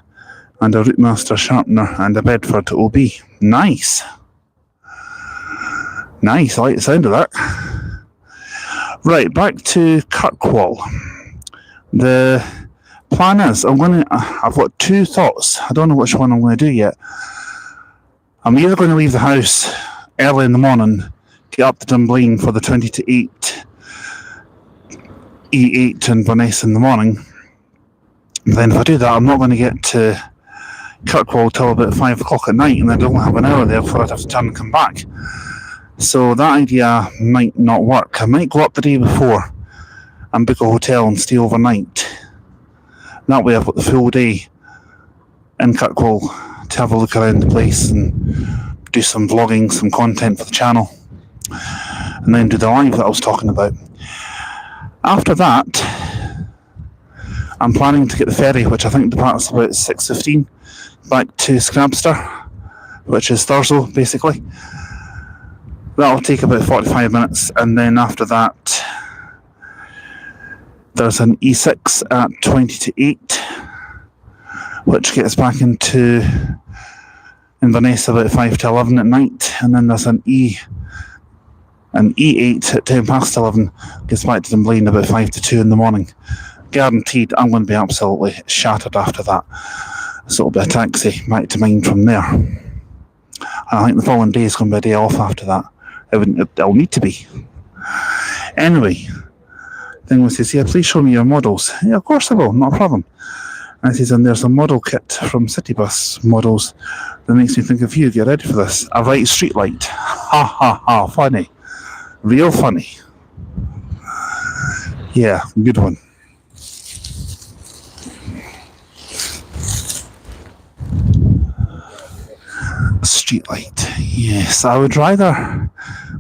and a Routemaster sharpener and a Bedford OB. Nice. Nice, I like the sound of that. Right, back to Kirkwall. The plan is I've got 2 thoughts. I don't know which one I'm going to do yet. I'm either going to leave the house early in the morning, get up to Dunblane for the 20 to 8 E8 in Inverness in the morning. Then if I do that, I'm not going to get to Kirkwall till about 5 o'clock at night, and I don't have an hour there before I'd have to turn and come back. So that idea might not work. I might go up the day before and book a hotel and stay overnight. That way I've got the full day in Kirkwall to have a look around the place and do some vlogging, some content for the channel, and then do the live that I was talking about. After that, I'm planning to get the ferry, which I think departs about 6:15, back to Scrabster, which is Thurso, basically. That'll take about 45 minutes, and then after that, there's an E6 at 20 to 8, which gets back into Inverness about 5 to 11 at night, and then there's an E8 at 10 past 11, gets back to Dunblane about 5 to 2 in the morning. Guaranteed I'm going to be absolutely shattered after that, so it'll be a taxi back to mine from there. And I think the following day is going to be a day off after that. It'll need to be. Anyway, thing was to say, please show me your models. Yeah, of course I will, not a problem. And it says, and there's a model kit from Citybus Models that makes me think of you. Get ready for this. A right street light. Ha ha ha, funny. Real funny. Yeah, good one. Street light. Yes, I would rather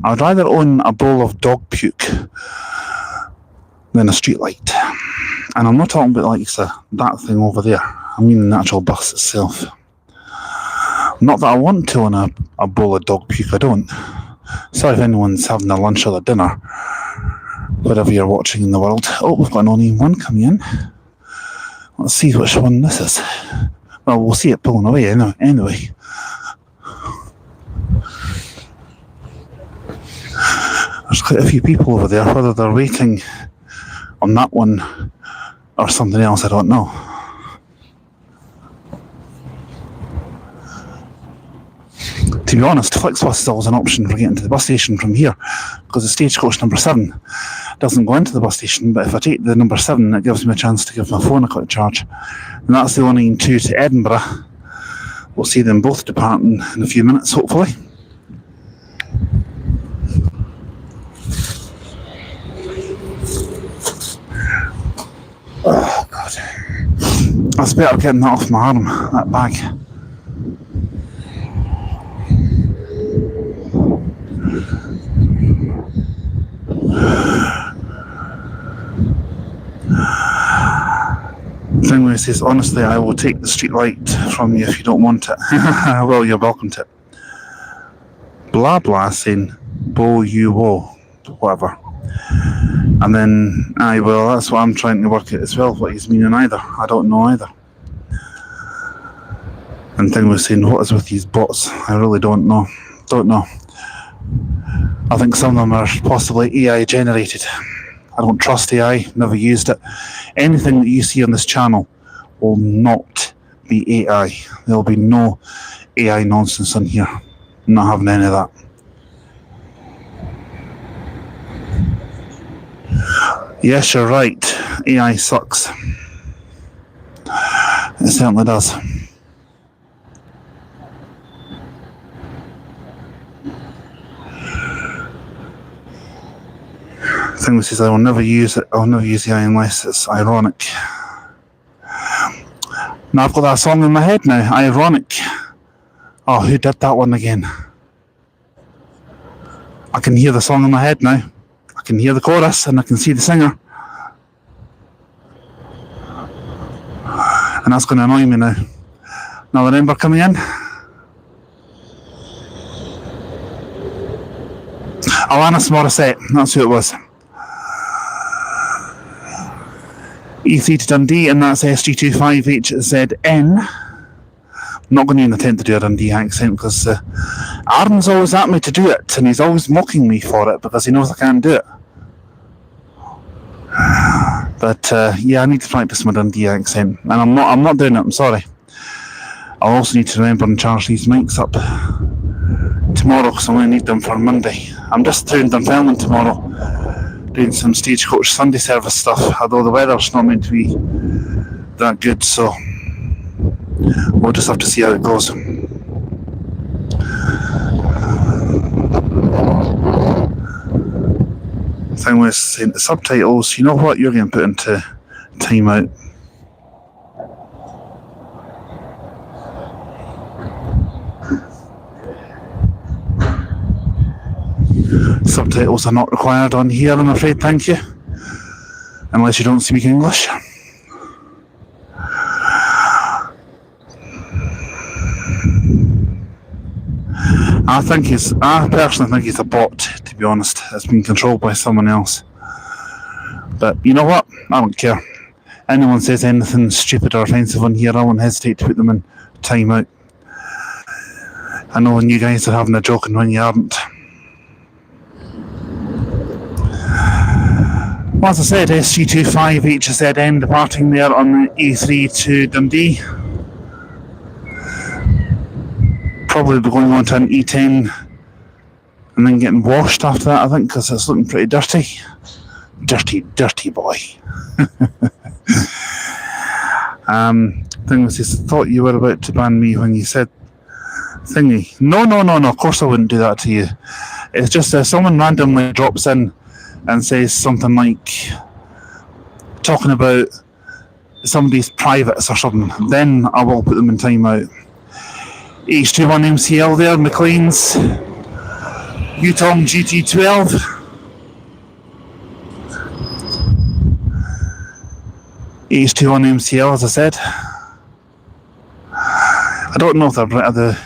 own a bowl of dog puke than a street light. And I'm not talking about like that thing over there. I mean the actual bus itself. Not that I want to own a bowl of dog puke, I don't. Sorry if anyone's having their lunch or their dinner, wherever you're watching in the world. Oh, we've got an only one coming in. Let's see which one this is. Well, we'll see it pulling away anyway. There's quite a few people over there. Whether they're waiting on that one or something else, I don't know. To be honest, Flixbus is always an option for getting to the bus station from here, because the stagecoach number 7 doesn't go into the bus station, but if I take the number 7, it gives me a chance to give my phone a quick charge. And that's the 192 to Edinburgh. We'll see them both departing in a few minutes, hopefully. Oh, God. That's better getting that off my arm, that bag. Thing where it says, honestly, I will take the street light from you if you don't want it. Well, you're welcome to it. Blah blah saying, bo you wo, whatever. And then, well, that's what I'm trying to work out as well, what he's meaning either. I don't know either. And thing was saying, what is with these bots? I really don't know. I think some of them are possibly AI generated. I don't trust AI, never used it. Anything that you see on this channel will not be AI. There'll be no AI nonsense in here. I'm not having any of that. Yes, you're right. AI sucks. It certainly does. Thing says I will never use it. I'll never use AI unless it's ironic. Now I've got that song in my head now. Ironic. Oh, who did that one again? I can hear the song in my head now. I can hear the chorus and I can see the singer. And that's going to annoy me now. Another number coming in. Alanis Morissette. That's who it was. E3 to Dundee, and that's SG25HZN. I'm not going to even attempt to do a Dundee accent because Aaron's always at me to do it, and he's always mocking me for it because he knows I can't do it. But yeah, I need to practice my Dundee accent, and I'm not doing it. I'm sorry. I'll also need to remember and charge these mics up tomorrow because I only need them for Monday. I'm just doing Dunfermline tomorrow, doing some Stagecoach Sunday service stuff, although the weather's not meant to be that good, so we'll just have to see how it goes. Thing was saying the subtitles, you know what, you're getting put into timeout. Subtitles are not required on here, I'm afraid, thank you. Unless you don't speak English. I personally think he's a bot, to be honest. It's been controlled by someone else. But you know what? I don't care. Anyone says anything stupid or offensive on here, I won't hesitate to put them in timeout. I know when you guys are having a joke and when you aren't. Well, as I said, SG25HZN departing there on the E3 to Dundee. Probably be going on to an E10 and then getting washed after that, I think, because it's looking pretty dirty. Dirty boy. Thing was, just thought you were about to ban me when you said thingy. No, of course I wouldn't do that to you. It's just someone randomly drops in and says something like talking about somebody's privates or something, then I will put them in timeout. H21MCL there, McLean's Yutong GT12. H21MCL, as I said. I don't know if they're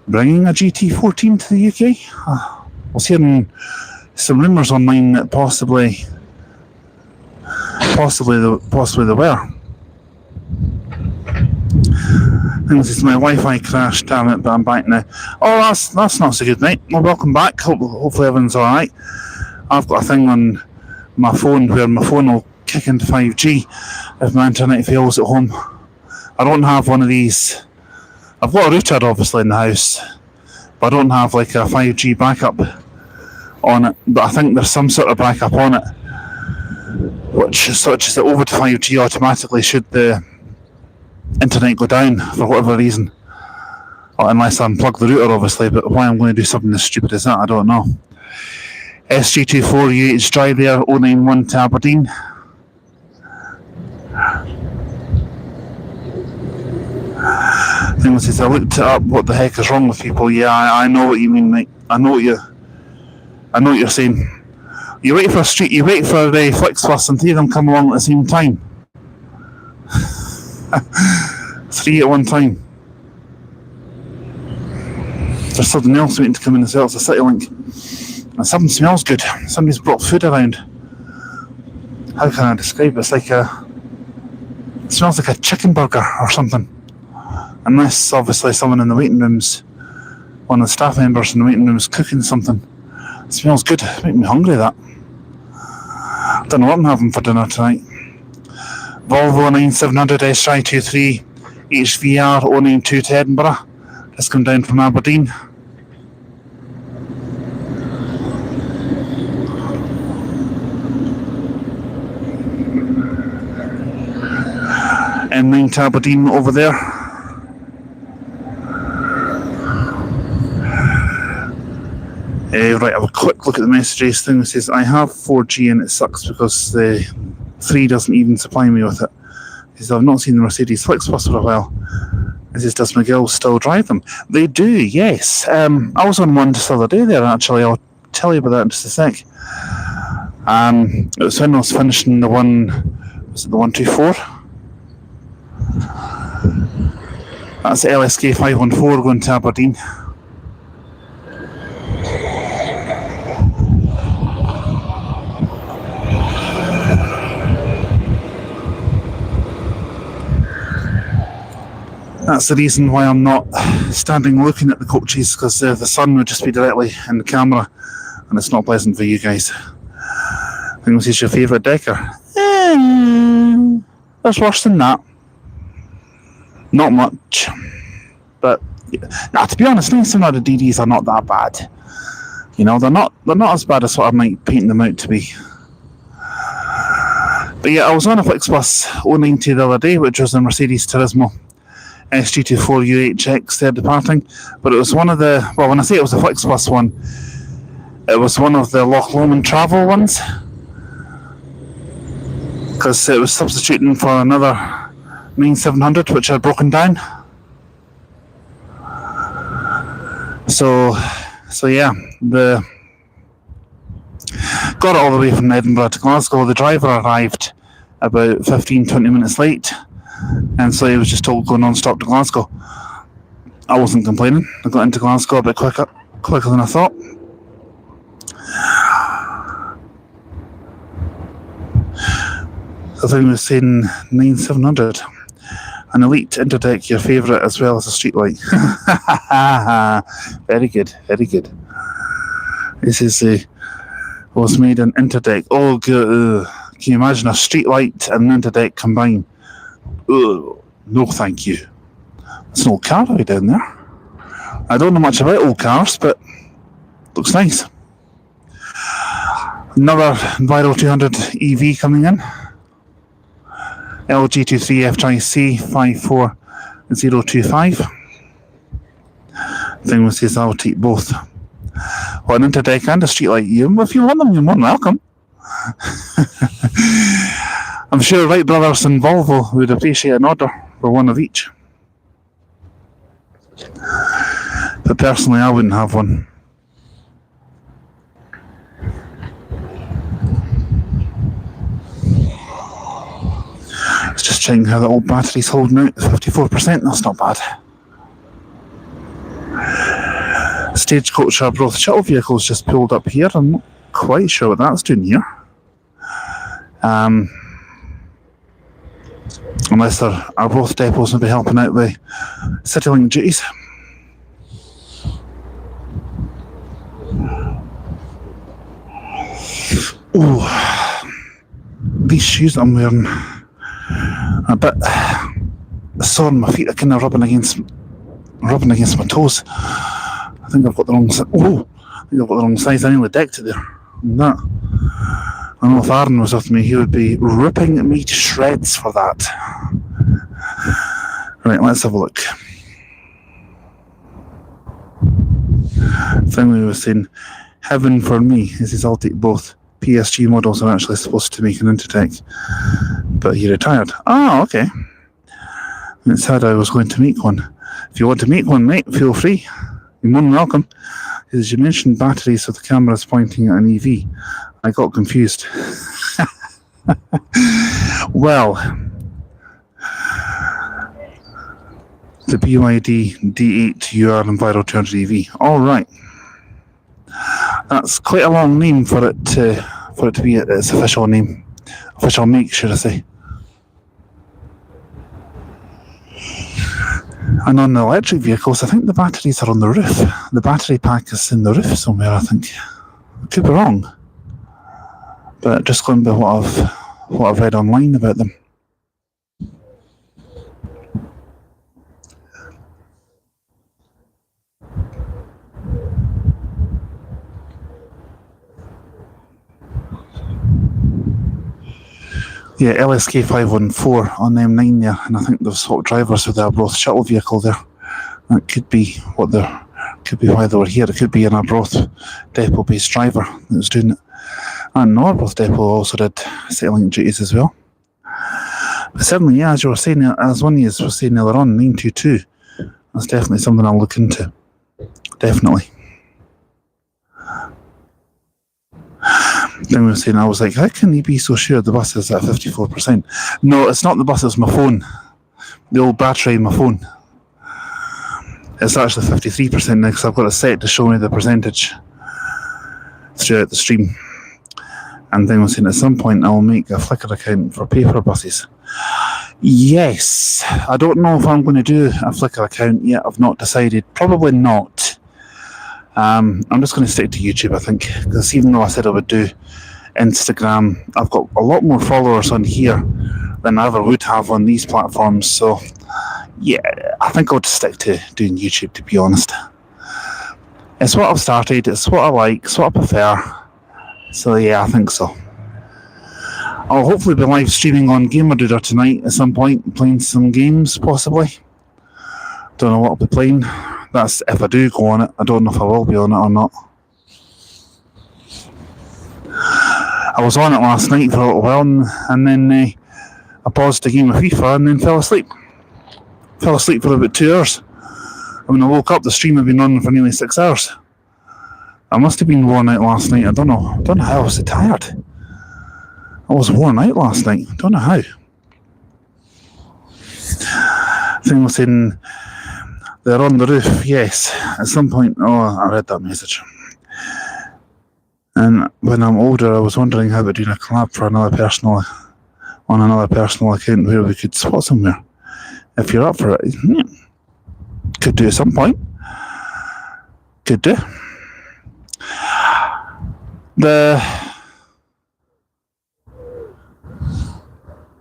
bringing a GT14 to the UK. I was hearing some rumours online that possibly they were. This my Wi-Fi crashed, damn it, but I'm back now. Oh, that's not so good, mate. Well, welcome back. Hopefully everyone's alright. I've got a thing on my phone where my phone will kick into 5G if my internet fails at home. I don't have one of these. I've got a router obviously in the house, but I don't have like a 5G backup on it. But I think there's some sort of backup on it, which switches it over to 5G automatically should the internet go down for whatever reason, or unless I unplug the router obviously, but why I'm going to do something as stupid as that I don't know. SG24UH Drive there, 091 to Aberdeen. Thing says, I looked it up, what the heck is wrong with people? Yeah, I know what you mean, mate. I know what you're saying. You wait for the Flixbus and three of them come along at the same time. 3 at one time. There's something else waiting to come in as well. It's a City Link. And something smells good. Somebody's brought food around. How can I describe it? It smells like a chicken burger or something. Unless obviously someone in the waiting rooms, one of the staff members in the waiting room is cooking something. It smells good. It makes me hungry, that. I don't know what I'm having for dinner tonight. Volvo 9700 SI23 HVR 092 to Edinburgh. Just come down from Aberdeen. M9 to Aberdeen over there. Right, have a quick look at the messages thing. It says, I have 4G and it sucks because the 3 doesn't even supply me with it. He says, I've not seen the Mercedes Flixbus for a while. He says, does McGill still drive them? They do, yes. I was on one just the other day there, actually. I'll tell you about that in just a sec. It was when I was finishing the 124? That's the LSK 514 going to Aberdeen. That's the reason why I'm not standing looking at the coaches, because the sun would just be directly in the camera, and it's not pleasant for you guys. I think this is your favourite decker. There's worse than that. Not much. But, to be honest, 9700 DDs are not that bad. You know, they're not as bad as what I might paint them out to be. But yeah, I was on a FlixBus 090 the other day, which was a Mercedes Turismo SG24UHX. They're departing, but it was one of the, well, when I say it was a FlixBus one, it was one of the Loch Lomond travel ones, because it was substituting for another 9700 which had broken down. So yeah, got it all the way from Edinburgh to Glasgow. The driver arrived about 15-20 minutes late, and so he was just told go non-stop to Glasgow. I wasn't complaining. I got into Glasgow a bit quicker than I thought. I think we were saying 9700. An Elite Interdeck, your favourite as well as a streetlight. Very good, very good. This is was made in Interdeck. Oh, good. Can you imagine a streetlight and an Interdeck combined? No, thank you. There's an old car right down there. I don't know much about old cars, but looks nice. Another Enviro 200 EV coming in. LG23 FIC 54025. Thing with says I'll take both. Well, an Interdeck and a streetlight. If you want them, you're more than welcome. I'm sure Wright Brothers and Volvo would appreciate an order for one of each. But personally, I wouldn't have one. Just checking how the old battery's holding out. 54%, that's not bad. Stagecoach Arbroath shuttle vehicles just pulled up here. I'm not quite sure what that's doing here. Unless there are both depots will be helping out with CityLink duties. Ooh, these shoes I'm wearing a bit sore on my feet. Are kind of rubbing against my toes. I think I've got the wrong size. Oh, I think I've got the wrong size. I nearly decked it there. And that. I know if Aaron was with me, he would be ripping me to shreds for that. Right, let's have a look. Thing we were saying, heaven for me. This is I'll take both. PSG models are actually supposed to make an Interdeck, but he retired. Oh, okay. It said I was going to make one. If you want to make one, mate, feel free. You're more than welcome. As you mentioned batteries, so the camera's pointing at an EV. I got confused. Well, the BYD D8 UR Enviro 200 EV. All right. That's quite a long name for it to be its official name, official make, should I say? And on the electric vehicles, I think the batteries are on the roof. The battery pack is in the roof somewhere, I think. I could be wrong, but just going by what I've read online about them. Yeah, LSK 514 on the M9 there, and I think they've swapped drivers with the Arbroath shuttle vehicle there. That could be why they were here. It could be an Arbroath depot-based driver that was doing it. And no, Arbroath depot also did CityLink duties as well. But certainly, yeah, as you were saying, as one of you was saying earlier on, 922, that's definitely something I'll look into. Definitely. Then we were saying, I was like, how can you be so sure the bus is at 54%? No, it's not the bus, it's my phone. The old battery in my phone. It's actually 53% now, because I've got it set to show me the percentage throughout the stream. And then we're saying at some point I'll make a Flickr account for paper buses. Yes, I don't know if I'm going to do a Flickr account yet. I've not decided. Probably not. I'm just going to stick to YouTube, I think, because even though I said I would do Instagram, I've got a lot more followers on here than I ever would have on these platforms. So, yeah, I think I'll just stick to doing YouTube, to be honest. It's what I've started, it's what I like, it's what I prefer. So, yeah, I think so. I'll hopefully be live streaming on GamerDuder tonight at some point, playing some games, possibly. Don't know what I'll be playing. That's if I do go on it. I don't know if I will be on it or not. I was on it last night for a little while, and then I paused a game of FIFA and then fell asleep. Fell asleep for about 2 hours. And when I woke up, the stream had been running for nearly 6 hours. I must have been worn out last night. I don't know how I was so tired. I was worn out last night. I don't know how. Thing was saying they're on the roof. Yes, at some point. Oh, I read that message. And when I'm older, I was wondering how about doing a collab for another personal account where we could spot somewhere. If you're up for it, yeah. Could do at some point. Could do.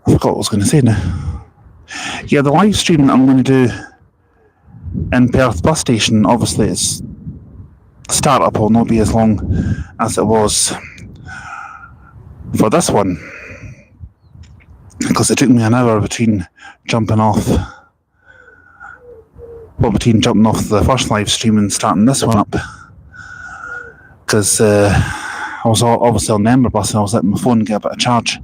I forgot what I was going to say now. Yeah, the live stream that I'm going to do in Perth bus station, obviously its startup will not be as long as it was for this one, because it took me an hour between jumping off the first live stream and starting this one up, because I was obviously on the Ember bus and I was letting my phone get a bit of charge.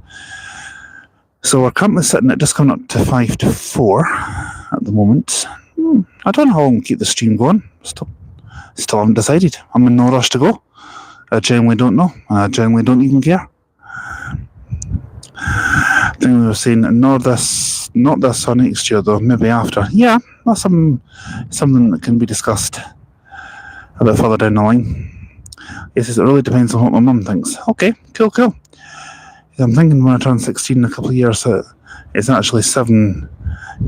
So we're currently sitting at just coming up to 5 to 4 at the moment. I don't know how long we'll keep the stream going. Still haven't decided. I'm in no rush to go. I generally don't know. I generally don't even care. I think we were saying not this or next year though, maybe after. Yeah, that's something that can be discussed a bit further down the line. Yes, it really depends on what my mum thinks. Okay, cool. I'm thinking when I turn 16 in a couple of years, it's actually 7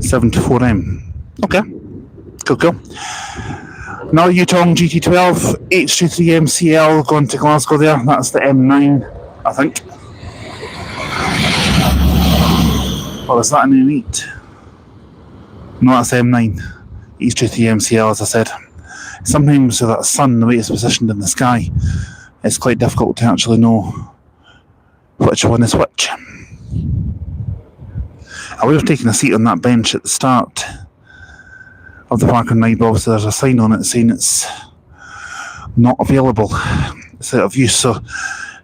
to 4M. Okay, cool. Now Yutong GT12, H23 MCL going to Glasgow there. That's the M9, I think. Or is that an M8? No, that's M9. H23 MCL, as I said. Sometimes with that sun, the way it's positioned in the sky, it's quite difficult to actually know which one is which. I would have taken a seat on that bench at the start of the park and ride, but obviously there's a sign on it saying it's not available. It's out of use, so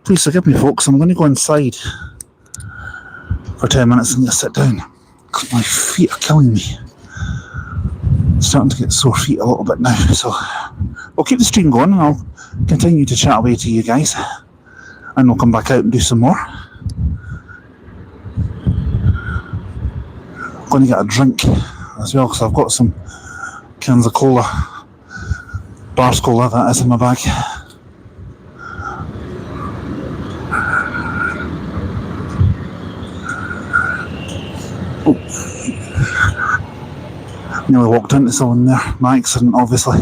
please forgive me folks, I'm going to go inside for 10 minutes and just sit down. My feet are killing me. I'm starting to get sore feet a little bit now, so we'll keep the stream going and I'll continue to chat away to you guys. And we'll come back out and do some more. I'm going to get a drink as well, because I've got some cans of cola, Bars cola, that is, in my bag. Oh. Nearly walked into someone there. My accident, obviously.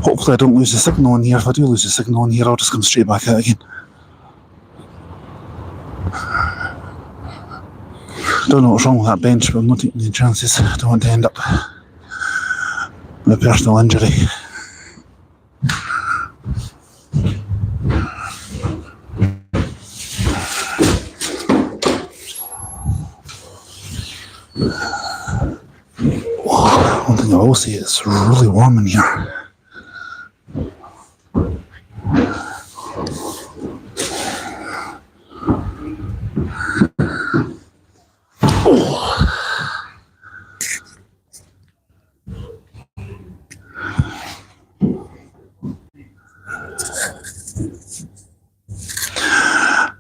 Hopefully I don't lose the signal in here. If I do lose the signal in here, I'll just come straight back out again. Don't know what's wrong with that bench, but I'm not taking any chances. I don't want to end up with a personal injury. One thing I will say, it's really warm in here.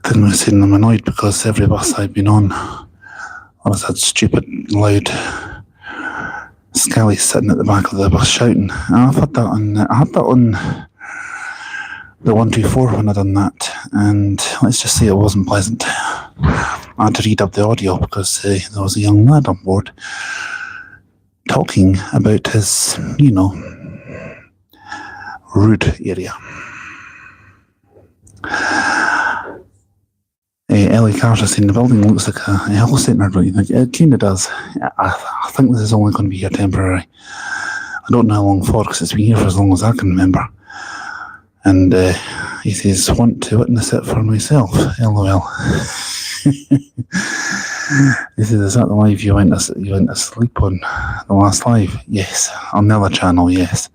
Then we're saying I'm annoyed because every bus I've been on always had stupid, loud Skelly sitting at the back of the bus shouting. And I had that on the 124 when I done that, and let's just say it wasn't pleasant. I had to read up the audio because there was a young lad on board talking about his, rude area. Ellie Carter saying the building looks like a health centre, don't you think? It kind of does. I think this is only going to be here temporary. I don't know how long for, because it's been here for as long as I can remember. And he says, want to witness it for myself, LOL. He says, is that the live you went to sleep on? The last live? Yes. On the other channel, yes.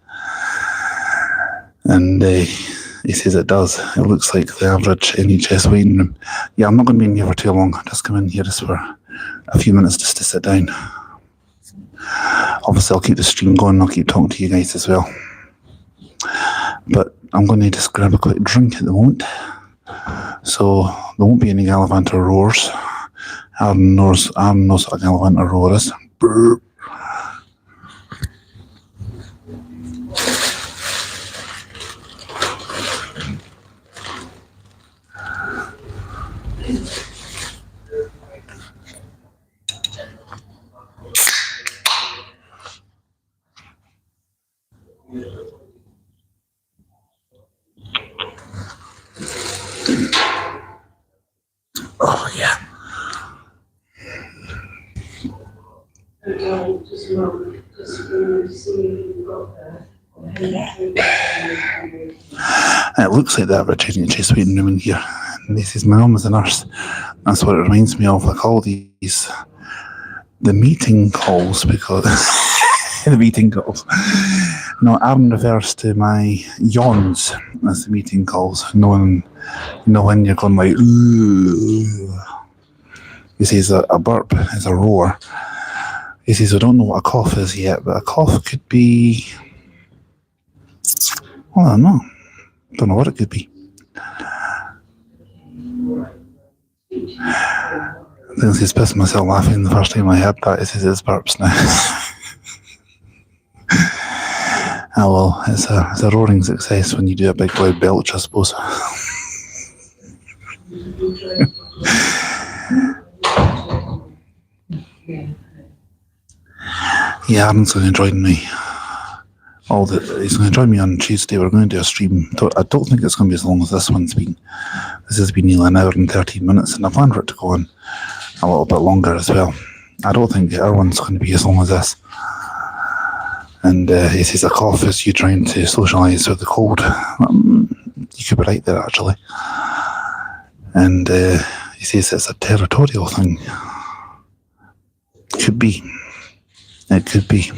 And he says it does. It looks like the average NHS waiting room. Yeah, I'm not going to be in here for too long. I'll just come in here just for a few minutes just to sit down. Obviously, I'll keep the stream going. I'll keep talking to you guys as well. But I'm going to just grab a quick drink at the moment. So there won't be any Gallivant or roars. Aaron knows what a Gallivant or roar is. Brr. Oh, yeah. It looks like the average NHS waiting room in here. And this is my mum as a nurse. That's what it reminds me of. I call these the meeting calls because the meeting calls. No, Aaron refers to my yawns as the meeting calls. When you're going like, ooh. He says a burp is a roar. He says, I don't know what a cough is yet, but a cough could be, well, I don't know. Don't know what it could be. I think he's pissing myself laughing the first time I heard that. He says it's burps now. Oh well, it's a roaring success when you do a big loud belch, I suppose. Yeah, Aaron's going to join me. He's going to join me on Tuesday. We're going to do a stream. I don't think it's going to be as long as this one's been. This has been nearly an hour and 13 minutes, and I planned for it to go on a little bit longer as well. I don't think our one's going to be as long as this. And he says a cough is you trying to socialise with the cold. You could be right there, actually. And he says it's a territorial thing. Could be. It could be.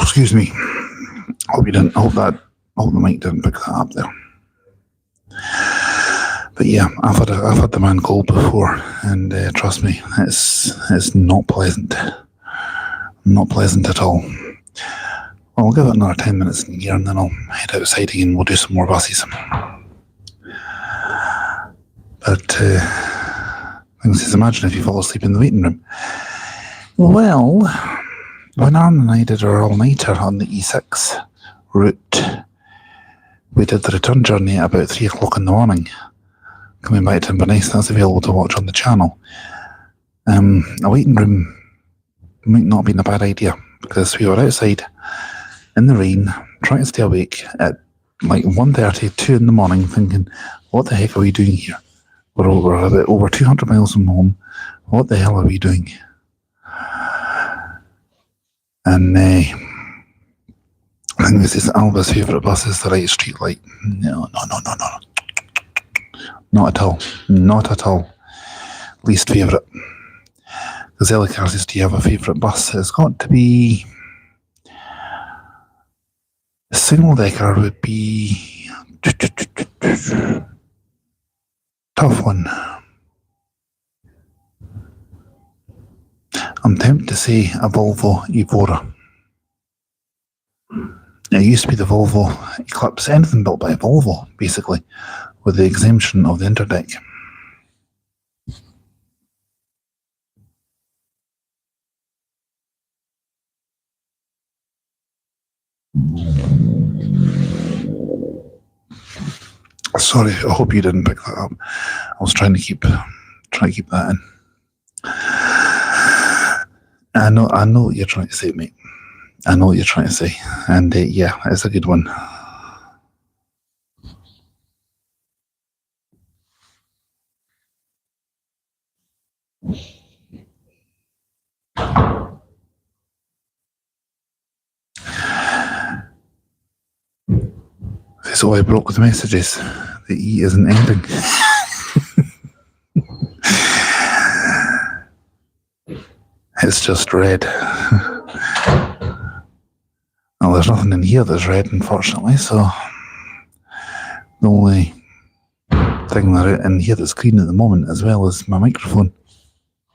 Excuse me. Hope the mic didn't pick that up there. But yeah, I've had the man cold before, and trust me, it's not pleasant. Not pleasant at all. Well, I'll give it another 10 minutes in here, and then I'll head outside again and we'll do some more buses. But things is, imagine if you fall asleep in the waiting room. Well, when Aaron and I did our all-nighter on the E6 route, we did the return journey at about 3 o'clock in the morning. Coming back to Inverness, that's available to watch on the channel. A waiting room might not have been a bad idea, because we were outside in the rain, trying to stay awake at like 1:30, 2 in the morning, thinking, what the heck are we doing here? We're over 200 miles from home. What the hell are we doing? And I think this is Alba's favourite bus is the right street light. No. Not at all. Not at all. Least favourite. Because Ellie says, do you have a favourite bus? It's got to be... A single decker would be... Tough one. I'm tempted to say a Volvo Evora. It used to be the Volvo Eclipse, anything built by Volvo, basically, with the exemption of the interdeck. Sorry, I hope you didn't pick that up. I was trying to keep that in. I know what you're trying to say, mate. I know what you're trying to say, and yeah, it's a good one. So I broke the messages. The E isn't ending. It's just red. Well, there's nothing in here that's red, unfortunately, so the only thing that in here that's green at the moment as well is my microphone.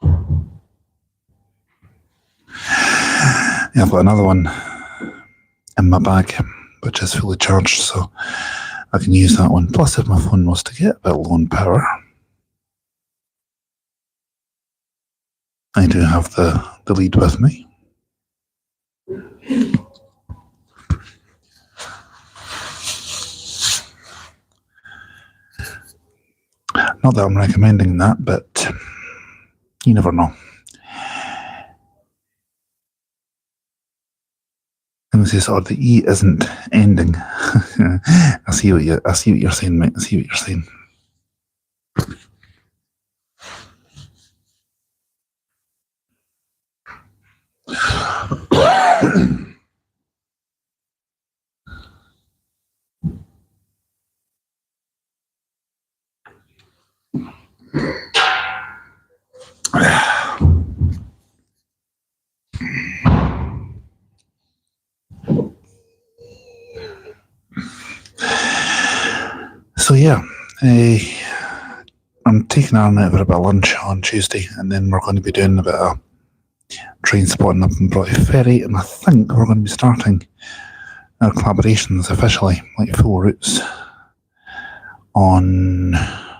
Yeah, I've got another one in my bag, which is fully charged, so I can use that one. Plus, if my phone was to get a bit low on power, I do have the lead with me. Not that I'm recommending that, but you never know. And this is, or the E isn't ending. I see what you're saying, mate. I see what you're saying. So yeah, I'm taking Aaron out for a bit of lunch on Tuesday, and then we're going to be doing a bit of train spotting up in Broughton Ferry, and I think we're going to be starting our collaborations officially, like full routes, on, I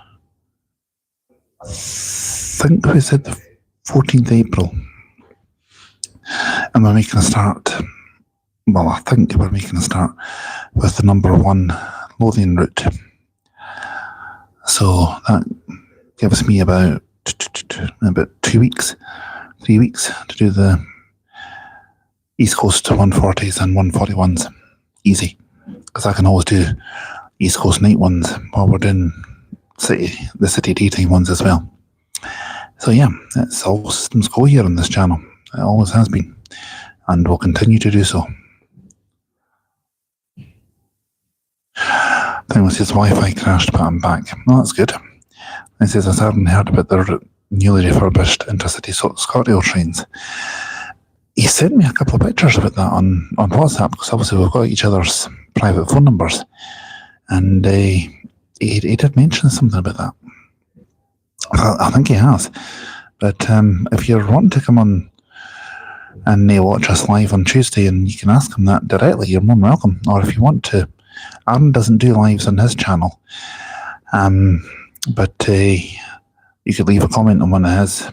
think we said the 14th April, and we're making a start. Well, I think we're making a start with the number 1 Lothian route. So that gives me about 2 weeks, 3 weeks to do the East Coast 140s and 141s. Easy. Because I can always do East Coast night ones while we're doing the city daytime ones as well. So yeah, it's all systems go here on this channel. It always has been. And will continue to do so. Then it says Wi-Fi crashed, but I'm back. Well, that's good. It says I haven't heard about the newly refurbished intercity ScotRail trains. He sent me a couple of pictures about that on WhatsApp, because obviously we've got each other's private phone numbers, and he did mention something about that. I think he has. But if you're wanting to come on and watch us live on Tuesday, and you can ask him that directly, you're more than welcome. Or if you want to, Aaron doesn't do lives on his channel, but you could leave a comment on one of his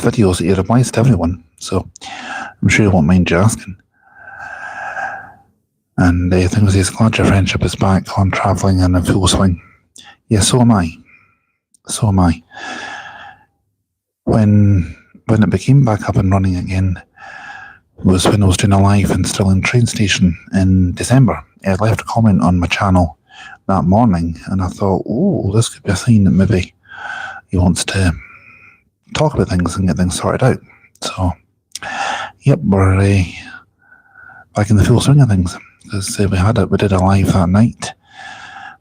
videos. He replies to everyone, so I'm sure he won't mind you asking. And I think he says, glad your friendship is back on travelling and in full swing. Yeah, so am I. So am I. When it became back up and running again was when I was doing a live in Stirling train station in December. I left a comment on my channel that morning, and I thought, oh, this could be a sign that maybe he wants to talk about things and get things sorted out. So, yep, we're back in the full swing of things, because we did a live that night.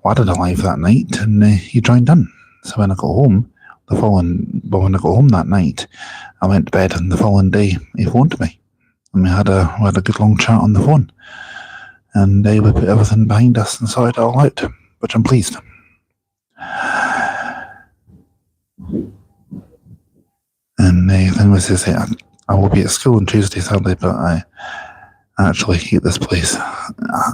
Well, I did a live that night, and he joined in. So when I got home, when I got home that night, I went to bed, and the following day he phoned me, and we had a good long chat on the phone, and we put everything behind us and sorted it all out, which I'm pleased. And the thing was to say, I will be at school on Tuesday, sadly, but I actually hate this place. I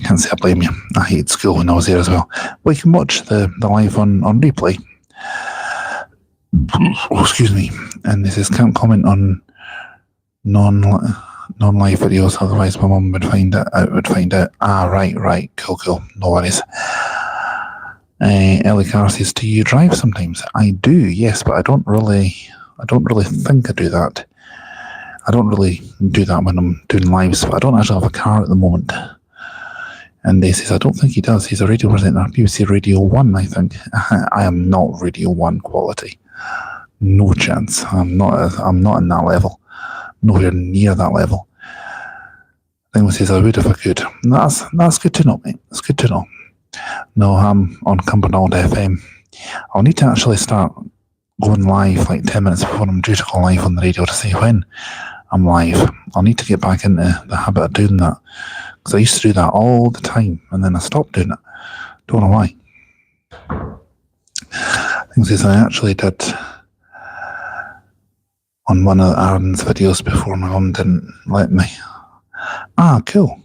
can't say I blame you. I hated school when I was there as well. But you can watch the live on replay. Oh, excuse me. And this is can't comment on non-live videos, otherwise my mum would find out. Right. Cool. No worries. Ellie Carr says, do you drive sometimes? I do, yes, but I don't really think I do that. I don't really do that when I'm doing lives, but I don't actually have a car at the moment. And he says, I don't think he does. He's a radio presenter, BBC Radio 1, I think. I am not Radio 1 quality. No chance. I'm not in that level. Nowhere near that level. Then says, I would if I could. That's good to know, mate. It's good to know. No, I'm on Cumbernauld FM. I'll need to actually start going live like 10 minutes before I'm due to go live on the radio to say when I'm live. I'll need to get back into the habit of doing that, because I used to do that all the time and then I stopped doing it. Don't know why. Things is, I actually did on one of Aaron's videos before my mum didn't let me. Cool.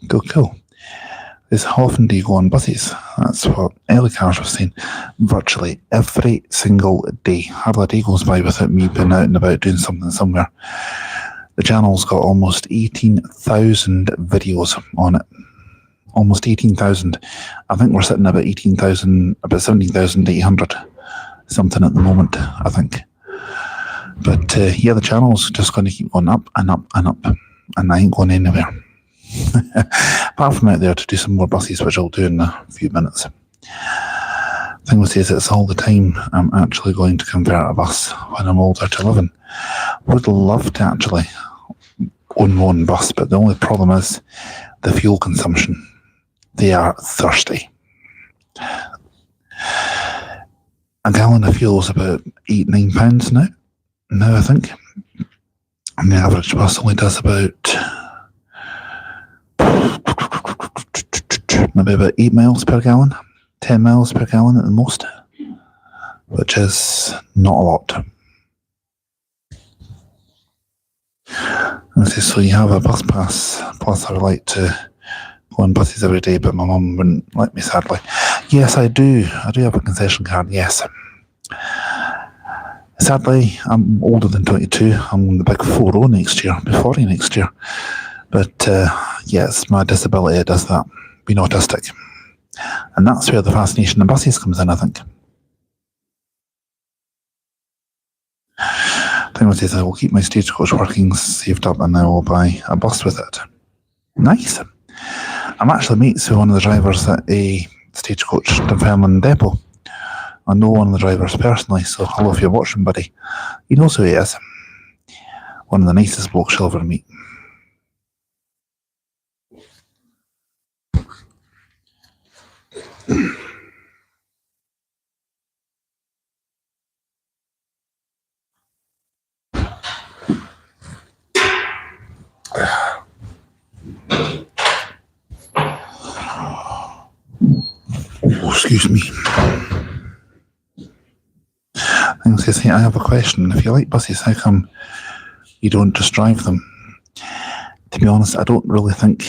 Is how often do you go on buses? That's what Ellie Cars was saying. Virtually every single day. Hardly a day goes by without me being out and about doing something somewhere. The channel's got almost 18,000 videos on it. Almost 18,000. I think we're sitting about 17,800 something at the moment, I think. But the channel's just going to keep going up and up and up. And I ain't going anywhere. Apart from out there to do some more buses, which I'll do in a few minutes. Thing with is it's all the time I'm actually going to convert a bus when I'm older to live in. Would love to actually own my own bus, but the only problem is the fuel consumption. They are thirsty. A gallon of fuel is about £8-9 now I think. And the average bus only does about maybe about 8 miles per gallon, 10 miles per gallon at the most, which is not a lot. So you have a bus pass, plus I would like to go on buses every day, but my mum wouldn't let me, sadly. Yes, I do have a concession card, yes. Sadly, I'm older than 22. I'm the big 40 next year, be 40 next year. But yes, my disability does that, being autistic. And that's where the fascination of buses comes in, I think. Thing says, I will keep my stagecoach working saved up and I will buy a bus with it. Nice. I'm actually mates with one of the drivers at a stagecoach Dunfermline depot. I know one of the drivers personally, so hello if you're watching, buddy. He knows who he is. One of the nicest blokes you'll ever meet. Oh, excuse me. I have a question. If you like buses, how come you don't just drive them? To be honest, I don't really think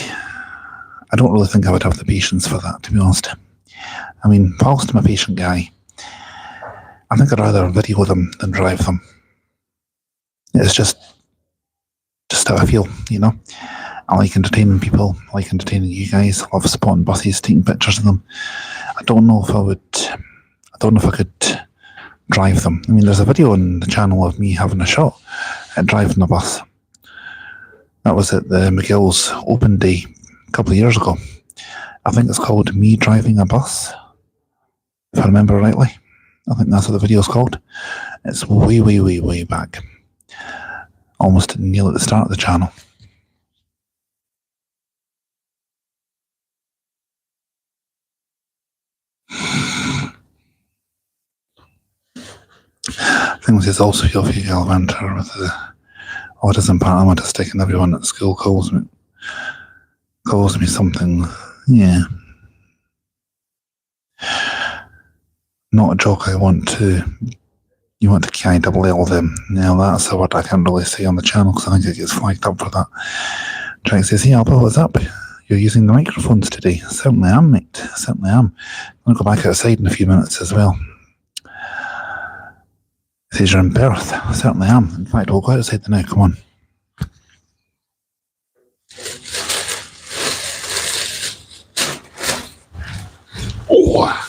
I would have the patience for that, to be honest. I mean, whilst I'm a patient guy, I think I'd rather video them than drive them. It's just how I feel, you know. I like entertaining people, I like entertaining you guys. I love spotting buses, taking pictures of them. I don't know if I could drive them. I mean, there's a video on the channel of me having a shot at driving a bus. That was at the McGill's open day a couple of years ago. I think it's called Me Driving a Bus, if I remember rightly. I think that's what the video's called. It's way back. Almost nearly at the start of the channel. Things is also feel for you, Galvanter, with the autism part. I'm autistic and everyone at school calls me something. Yeah. Not a joke. You want to KILL them. Now that's a word I can't really say on the channel because I think it gets flagged up for that. Jack says, yeah, Alba, what's up? You're using the microphones today. Certainly am, mate. Certainly am. I'm going to go back outside in a few minutes as well. Says you're in Perth. Certainly am. In fact, we'll go outside now. Come on. Oh!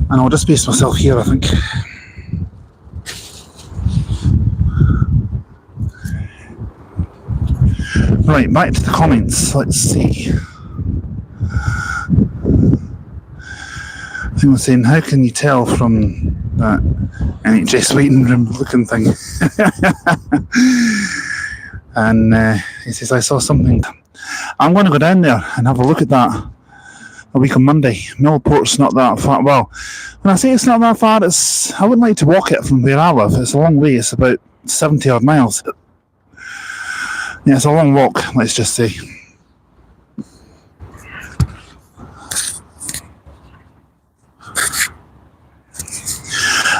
And I'll just base myself here, I think. Right, back to the comments. Let's see. I think we're saying, how can you tell from that NHS waiting room looking thing? And he says, I saw something. I'm going to go down there and have a look at that a week on Monday. Millport's not that far. Well, when I say it's not that far, I wouldn't like to walk it from where I live. It's a long way. It's about 70 odd miles. Yeah, it's a long walk, let's just say.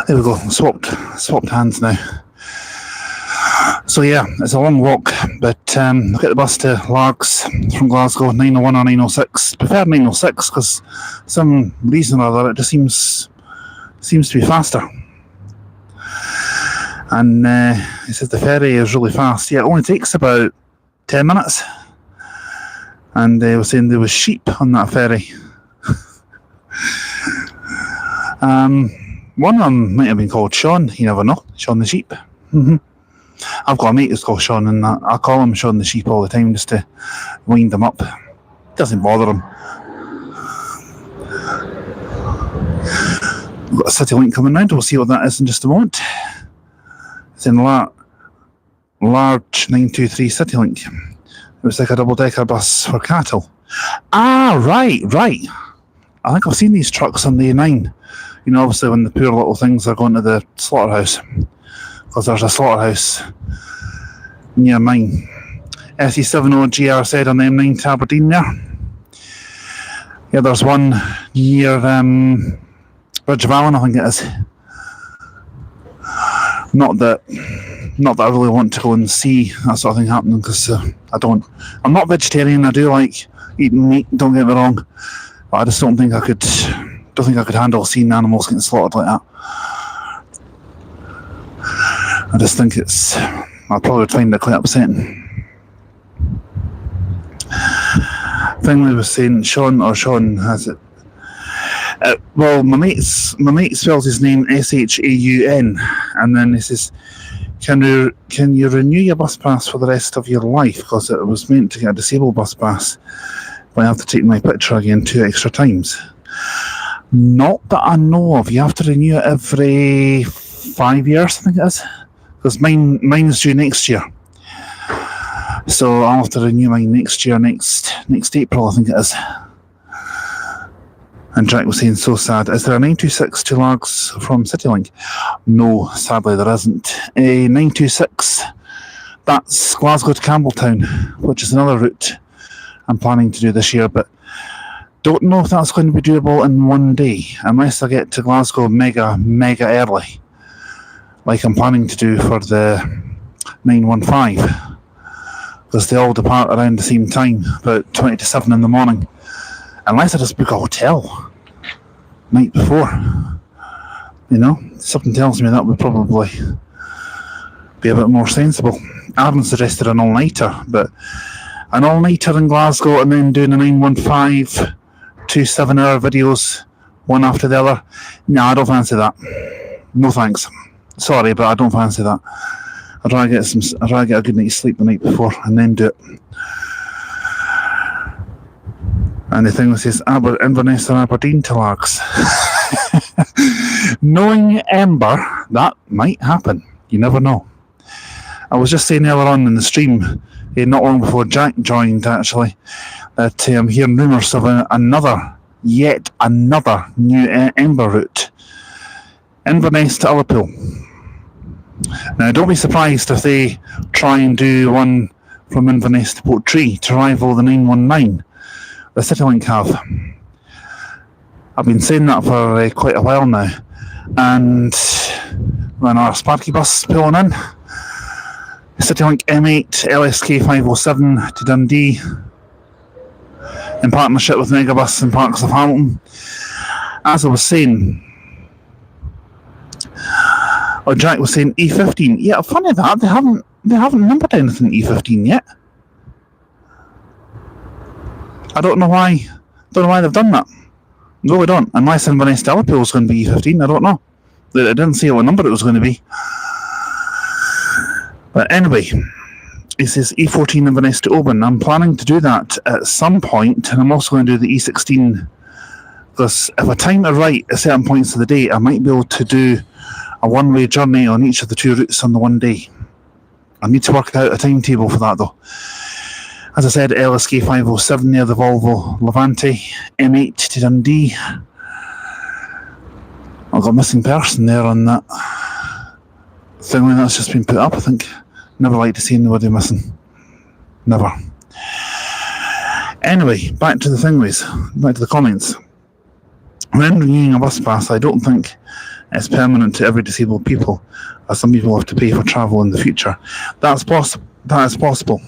There we go, swapped hands now. So yeah, it's a long walk, but I get the bus to Largs from Glasgow, 901 or 906. Prefer 906 because some reason or other it just seems to be faster. And he says the ferry is really fast. Yeah, it only takes about 10 minutes. And they were saying there was sheep on that ferry. One of them might have been called Sean, you never know. Sean the sheep. Mm-hmm. I've got a mate who's called Sean, and I call him Sean the sheep all the time just to wind him up. Doesn't bother him. We've got a City Link coming round. We'll see what that is in just a moment. It's in large 923 City Link. It was like a double-decker bus for cattle. Ah, right. I think I've seen these trucks on the A9. You know, obviously when the poor little things are going to the slaughterhouse. Because there's a slaughterhouse near mine. SE70GR said on the M9 to Aberdeen there. Yeah, there's one near Bridge of Allen, I think it is. Not that I really want to go and see that sort of thing happening, because I'm not vegetarian. I do like eating meat, don't get me wrong, but I just don't think I could handle seeing animals getting slaughtered like that. I just think I probably find it quite upsetting. Finally was saying Sean has it. Well, my mate spells his name Shaun, and then he says, Can you renew your bus pass for the rest of your life? Because it was meant to get a disabled bus pass, but I have to take my picture again 2 extra times. Not that I know of. You have to renew it every 5 years, I think it is. Because mine's due next year. So I'll have to renew mine next year, next April, I think it is. And Jack was saying, so sad. Is there a 926 to Largs from CityLink? No, sadly there isn't. A 926, that's Glasgow to Campbelltown, which is another route I'm planning to do this year, but don't know if that's going to be doable in one day, unless I get to Glasgow mega early, like I'm planning to do for the 915, because they all depart around the same time, about 20 to 7 in the morning. Unless I just book a hotel night before. You know, something tells me that would probably be a bit more sensible. Aaron suggested an all-nighter, but an all-nighter in Glasgow and then doing a 915, 2 7-hour videos, one after the other. No, I don't fancy that. No thanks. Sorry, but I don't fancy that. I'd rather get a good night's sleep the night before and then do it. And the thing was, says Inverness and Aberdeen to Largs. Knowing Ember, that might happen. You never know. I was just saying earlier on in the stream, not long before Jack joined actually, that I'm hearing rumours of yet another new Ember route. Inverness to Liverpool. Now, don't be surprised if they try and do one from Inverness to Portree to rival the 919 the CityLink have. I've been saying that for quite a while now, and when our Sparky bus is pulling in, CityLink M8 LSK 507 to Dundee in partnership with Megabus and Parks of Hamilton. As I was saying, Jack was saying E15. Yeah, funny that they haven't numbered anything E15 yet. I don't know why. They've done that. No, we don't. Unless Inverness to Liverpool is going to be E15, I don't know. They didn't say what number it was going to be. But anyway, it says E14 Inverness to Oban. I'm planning to do that at some point, and I'm also going to do the E16 because if I time it right at certain points of the day, I might be able to do a one-way journey on each of the two routes on the one day. I need to work out a timetable for that though. As I said, LSK 507 near the Volvo Levante, M8 to Dundee. I've got a missing person there on that thing that's just been put up, I think. Never like to see anybody missing. Never. Anyway, back to the comments. When renewing a bus pass, I don't think it's permanent to every disabled people, as some people have to pay for travel in the future. That is possible.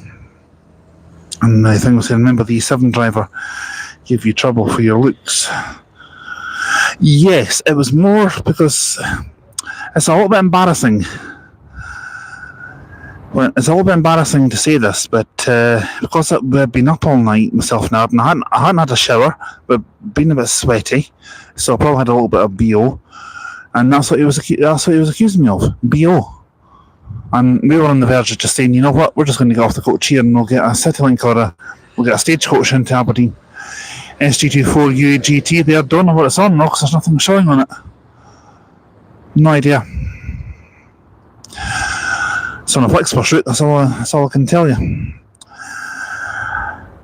And I think we say, remember the E7 driver gave you trouble for your looks. Yes, it was more because it's a little bit embarrassing. Well, it's a little bit embarrassing to say this, but because we'd been up all night, myself and Arden, I hadn't had a shower, but been a bit sweaty, so I probably had a little bit of BO, and that's what he was accusing me of, BO. And we were on the verge of just saying, you know what, we're just going to get off the coach here and we'll get a CityLink or we'll get a stagecoach into Aberdeen. SG24 UAGT there, don't know what it's on, no, because there's nothing showing on it. No idea. It's on a Flixbus route, that's all I can tell you.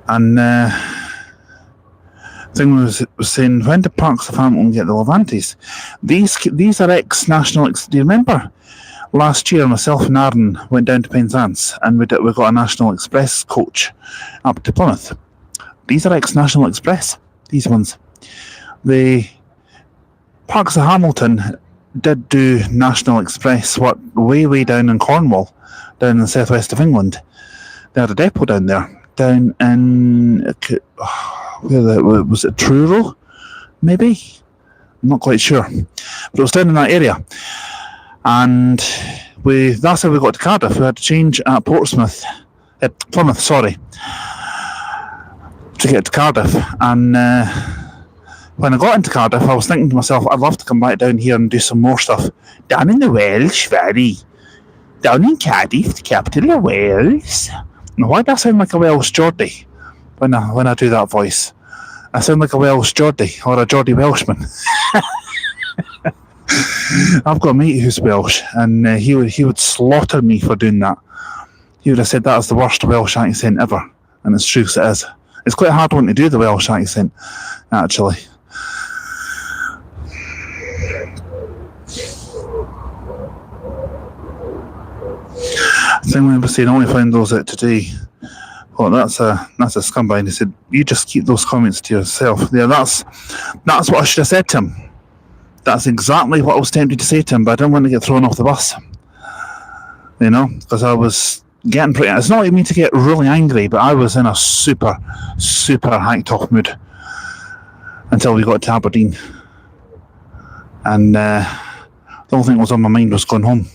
And thing was saying, when did Parks of Hamilton get the Levantes? These are ex-national, do you remember? Last year, myself and Arden went down to Penzance and we got a National Express coach up to Plymouth. These are ex-National Express, these ones. The Parks of Hamilton did do National Express way down in Cornwall, down in the southwest of England. They had a depot down there, down in, was it Truro, maybe? I'm not quite sure. But it was down in that area. And that's how we got to Cardiff. We had to change at Plymouth, to get to Cardiff. And when I got into Cardiff, I was thinking to myself, I'd love to come back down here and do some more stuff. Down in the Welsh Valley. Down in Cardiff, the capital of Wales. Now, why do I sound like a Welsh Geordie when I do that voice? I sound like a Welsh Geordie or a Geordie Welshman. I've got a mate who's Welsh, and he would slaughter me for doing that. He would have said that is the worst Welsh accent ever, and it's true, 'cause it is. It's quite a hard one to do, the Welsh accent, actually. I think we were saying, I only found those out today. Oh, that's a scumbag. He said, you just keep those comments to yourself. Yeah, that's what I should have said to him. That's exactly what I was tempted to say to him, but I didn't want to get thrown off the bus. You know, because I was getting pretty... It's not like me to get really angry, but I was in a super, super hacked off mood until we got to Aberdeen. And the only thing that was on my mind was going home.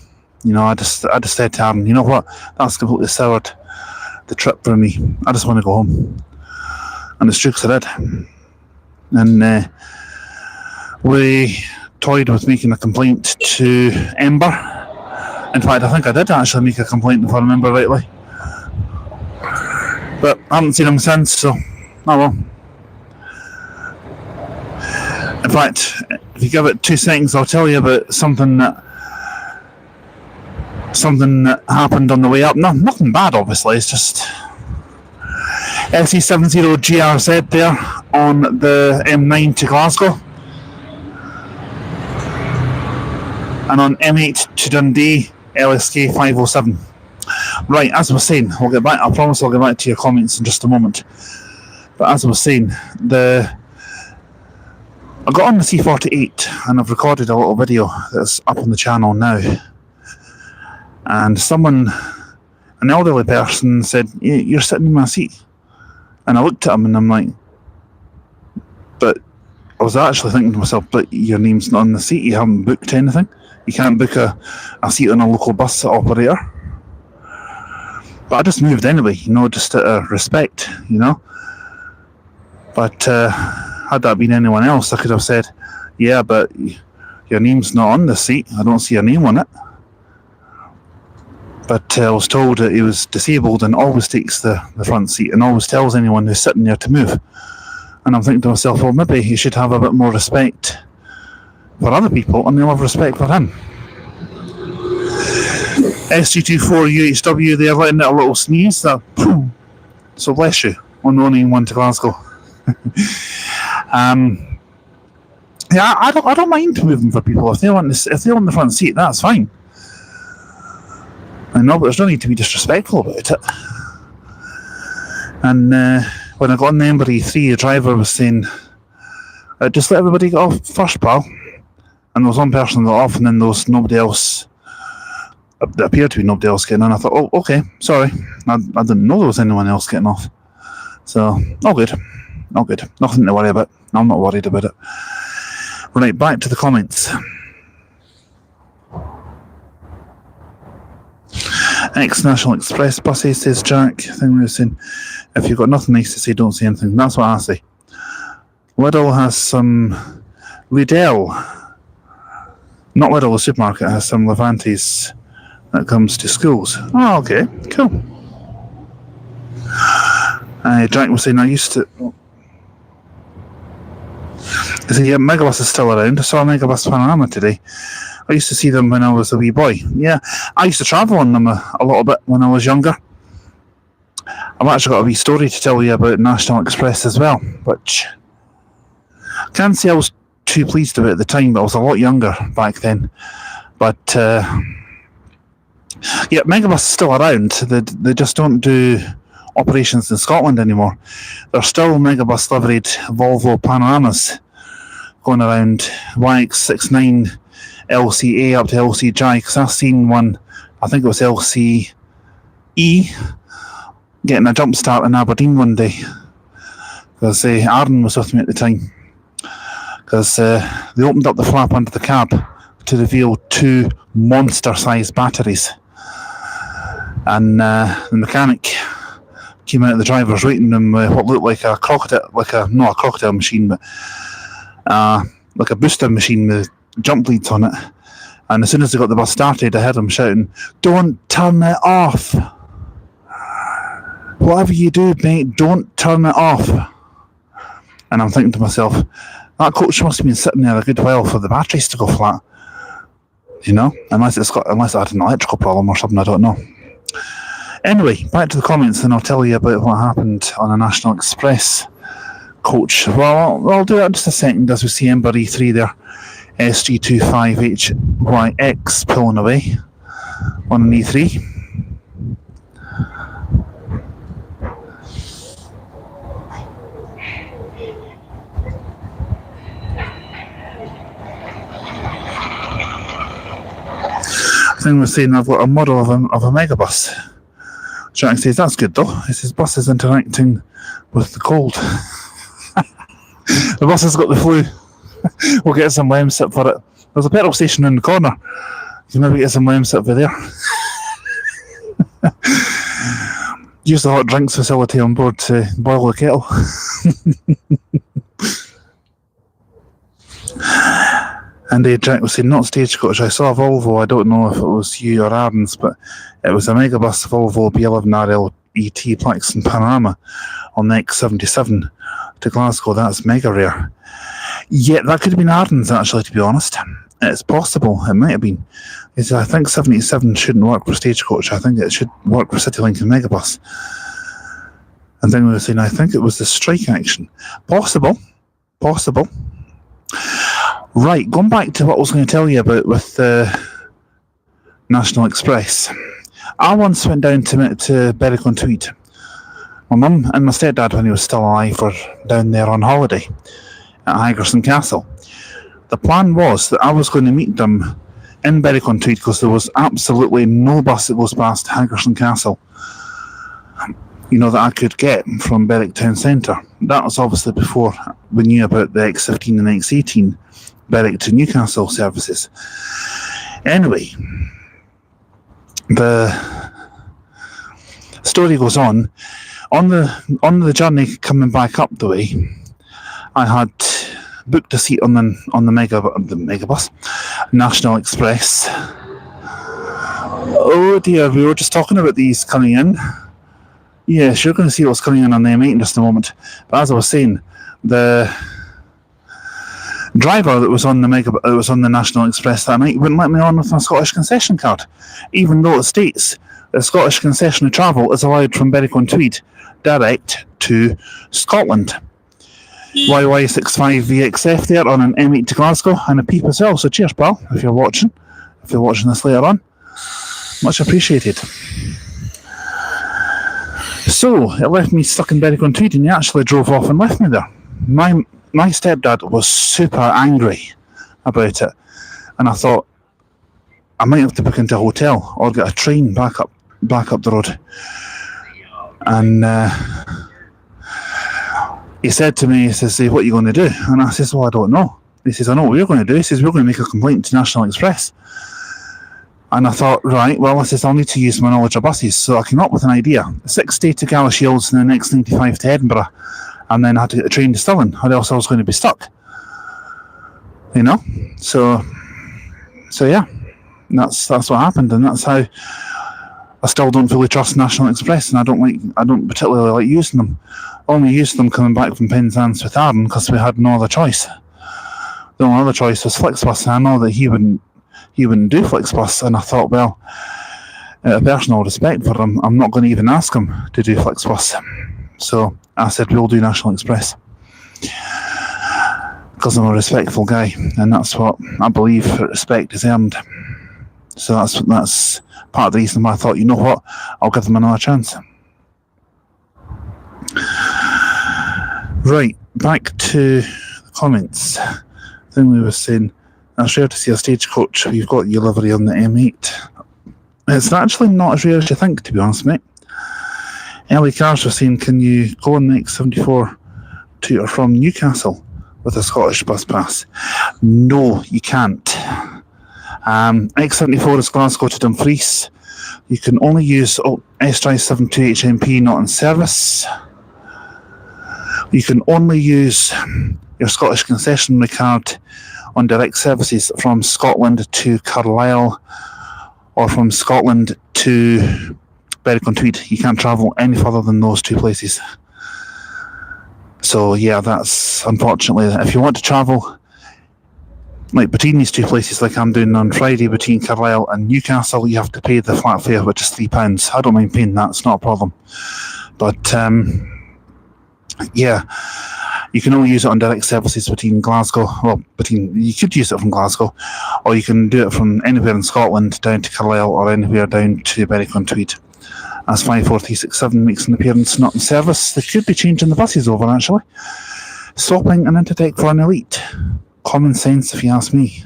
You know, I just said to Aaron, you know what, that's completely soured the trip for me. I just want to go home. And it's true, 'cause I did. And we toyed with making a complaint to Ember. In fact, I think I did actually make a complaint, if I remember rightly. But I haven't seen him since, so oh well. In fact, if you give it 2 seconds, I'll tell you about something that happened on the way up. No, nothing bad, obviously. It's just SE70GRZ there on the M9 to Glasgow. And on M8 to Dundee, LSK 507. Right, as I was saying, I promise I'll get back to your comments in just a moment. But as I was saying, I got on the C48 and I've recorded a little video that's up on the channel now. And an elderly person said, "You're sitting in my seat." And I looked at him and I'm like, but I was actually thinking to myself, but your name's not on the seat, you haven't booked anything. You can't book a seat on a local bus operator. But I just moved anyway, just out of respect, But had that been anyone else, I could have said, yeah, but your name's not on the seat. I don't see your name on it. But I was told that he was disabled and always takes the front seat and always tells anyone who's sitting there to move. And I'm thinking to myself, well, maybe he should have a bit more respect for other people and they'll have respect for him. SG24UHW, they're letting out a little sneeze. So bless you on the only one to Glasgow. Yeah, I don't mind moving for people. If they want the front seat, that's fine. I know, but there's no need to be disrespectful about it. And when I got on the M3, the driver was saying, just let everybody get off first, pal. And there was one person got off, and then there was nobody else. There appeared to be nobody else getting on. I thought, oh, okay, sorry. I didn't know there was anyone else getting off. So, all good. Nothing to worry about. I'm not worried about it. Right, back to the comments. Ex-National Express buses, says Jack. I think we were saying, if you've got nothing nice to say, don't say anything. That's what I say. Lidl has some Lidl. Not Lidl, the supermarket has some Levantes that comes to schools. Oh, okay, cool. Jack was saying, I used to... He said, yeah, Megabus is still around. I saw a Megabus Panorama today. I used to see them when I was a wee boy. Yeah, I used to travel on them a little bit when I was younger. I've actually got a wee story to tell you about National Express as well, which I can't say I was too pleased about at the time, but I was a lot younger back then. But yeah, Megabus is still around. They just don't do operations in Scotland anymore. There's still Megabus liveried Volvo Panoramas going around YX69 LCA up to LCJ, because I've seen one, I think it was LCE, getting a jump start in Aberdeen one day, because Aaron was with me at the time, because they opened up the flap under the cab to reveal 2 monster-sized batteries, and the mechanic came out of the driver's waiting room with what looked like a crocodile, not a crocodile machine, but like a booster machine with jump leads on it. And as soon as they got the bus started, I heard him shouting, "Don't turn it off! Whatever you do, mate, don't turn it off!" And I'm thinking to myself, that coach must have been sitting there a good while for the batteries to go flat. Unless it had an electrical problem or something, I don't know. Anyway, back to the comments, and I'll tell you about what happened on a National Express coach. Well, I'll do that in just a second as we see Ember E3 there. SG25HYX pulling away on an E3. I think we're saying I've got a model of a megabus. Jack says, that's good though. He says, bus is interacting with the cold. The bus has got the flu. We'll get some Lemsip for it. There's a petrol station in the corner. You can maybe get some Lemsip over there. Use the hot drinks facility on board to boil the kettle. And Jack was saying, not Stagecoach. I saw a Volvo. I don't know if it was you or Aaron's, but it was a Megabus Volvo B11RL ET Plex and Panorama on the X77 to Glasgow. That's mega rare. Yeah, that could have been Aaron's, actually, to be honest. It's possible. It might have been. I think 787 shouldn't work for Stagecoach. I think it should work for CityLink and Megabus. And then we were saying, I think it was the strike action. Possible. Right, going back to what I was going to tell you about with the National Express. I once went down to Berwick-on-Tweed. My mum and my stepdad, when he was still alive, were down there on holiday at Higerson Castle. The plan was that I was going to meet them in Berwick-on-Tweed because there was absolutely no bus that goes past Higerson Castle, that I could get from Berwick Town Centre. That was obviously before we knew about the X15 and X18 Berwick to Newcastle services. Anyway, the story goes on. On the journey coming back up the way, I had booked a seat on the megabus, National Express. Oh dear, we were just talking about these coming in. Yes, you're going to see what's coming in on the M8 in just a moment. But as I was saying, the driver that was on the National Express that night wouldn't let me on with my Scottish concession card, even though it states that Scottish concessionary travel is allowed from Berwick-on-Tweed direct to Scotland. YY65VXF there on an M8 to Glasgow, and a peep as well. So cheers, pal, if you're watching this later on. Much appreciated. So it left me stuck in Berwick-on-Tweed, and he actually drove off and left me there. My stepdad was super angry about it, and I thought I might have to book into a hotel or get a train back up the road. And he said to me, he says, "What are you going to do?" And I says, "Well, I don't know." He says, "I know what we're going to do." He says, "We're going to make a complaint to National Express." And I thought, right, well, I says, I'll need to use my knowledge of buses. So I came up with an idea. 6 to Galashiels and the next 95 to Edinburgh. And then I had to get the train to Stirling, or else I was going to be stuck. So yeah, that's what happened, and that's how I still don't fully trust National Express, and I don't particularly like using them. Only used them coming back from Penzance with Aaron because we had no other choice. The only other choice was Flixbus, and I know that he wouldn't do Flixbus, and I thought, well, out of personal respect for him, I'm not going to even ask him to do Flixbus. So I said, we'll do National Express. Because I'm a respectful guy, and that's what I believe respect is earned. So that's part of the reason why I thought, you know what, I'll give them another chance. Right, back to the comments. Then we were saying, it's rare to see a stagecoach. We've got your livery on the M8. It's actually not as rare as you think, to be honest, mate. Early cars were saying, can you go on the X74 to or from Newcastle with a Scottish bus pass? No, you can't. X74 is Glasgow to Dumfries. You can only use S-Drive 72HMP not in service. You can only use your Scottish concessionary card on direct services from Scotland to Carlisle or from Scotland to Berwick-on-Tweed. You can't travel any further than those two places. So yeah, that's unfortunately, if you want to travel like between these two places, like I'm doing on Friday between Carlisle and Newcastle, you have to pay the flat fare, which is £3. I don't mind paying that, it's not a problem. But yeah, you can only use it on direct services between Glasgow. Well, you could use it from Glasgow, or you can do it from anywhere in Scotland down to Carlisle or anywhere down to Berwick-on-Tweed. As 54367 makes an appearance not in service, they could be changing the buses over actually. Swapping an Intertech for an Elite. Common sense, if you ask me.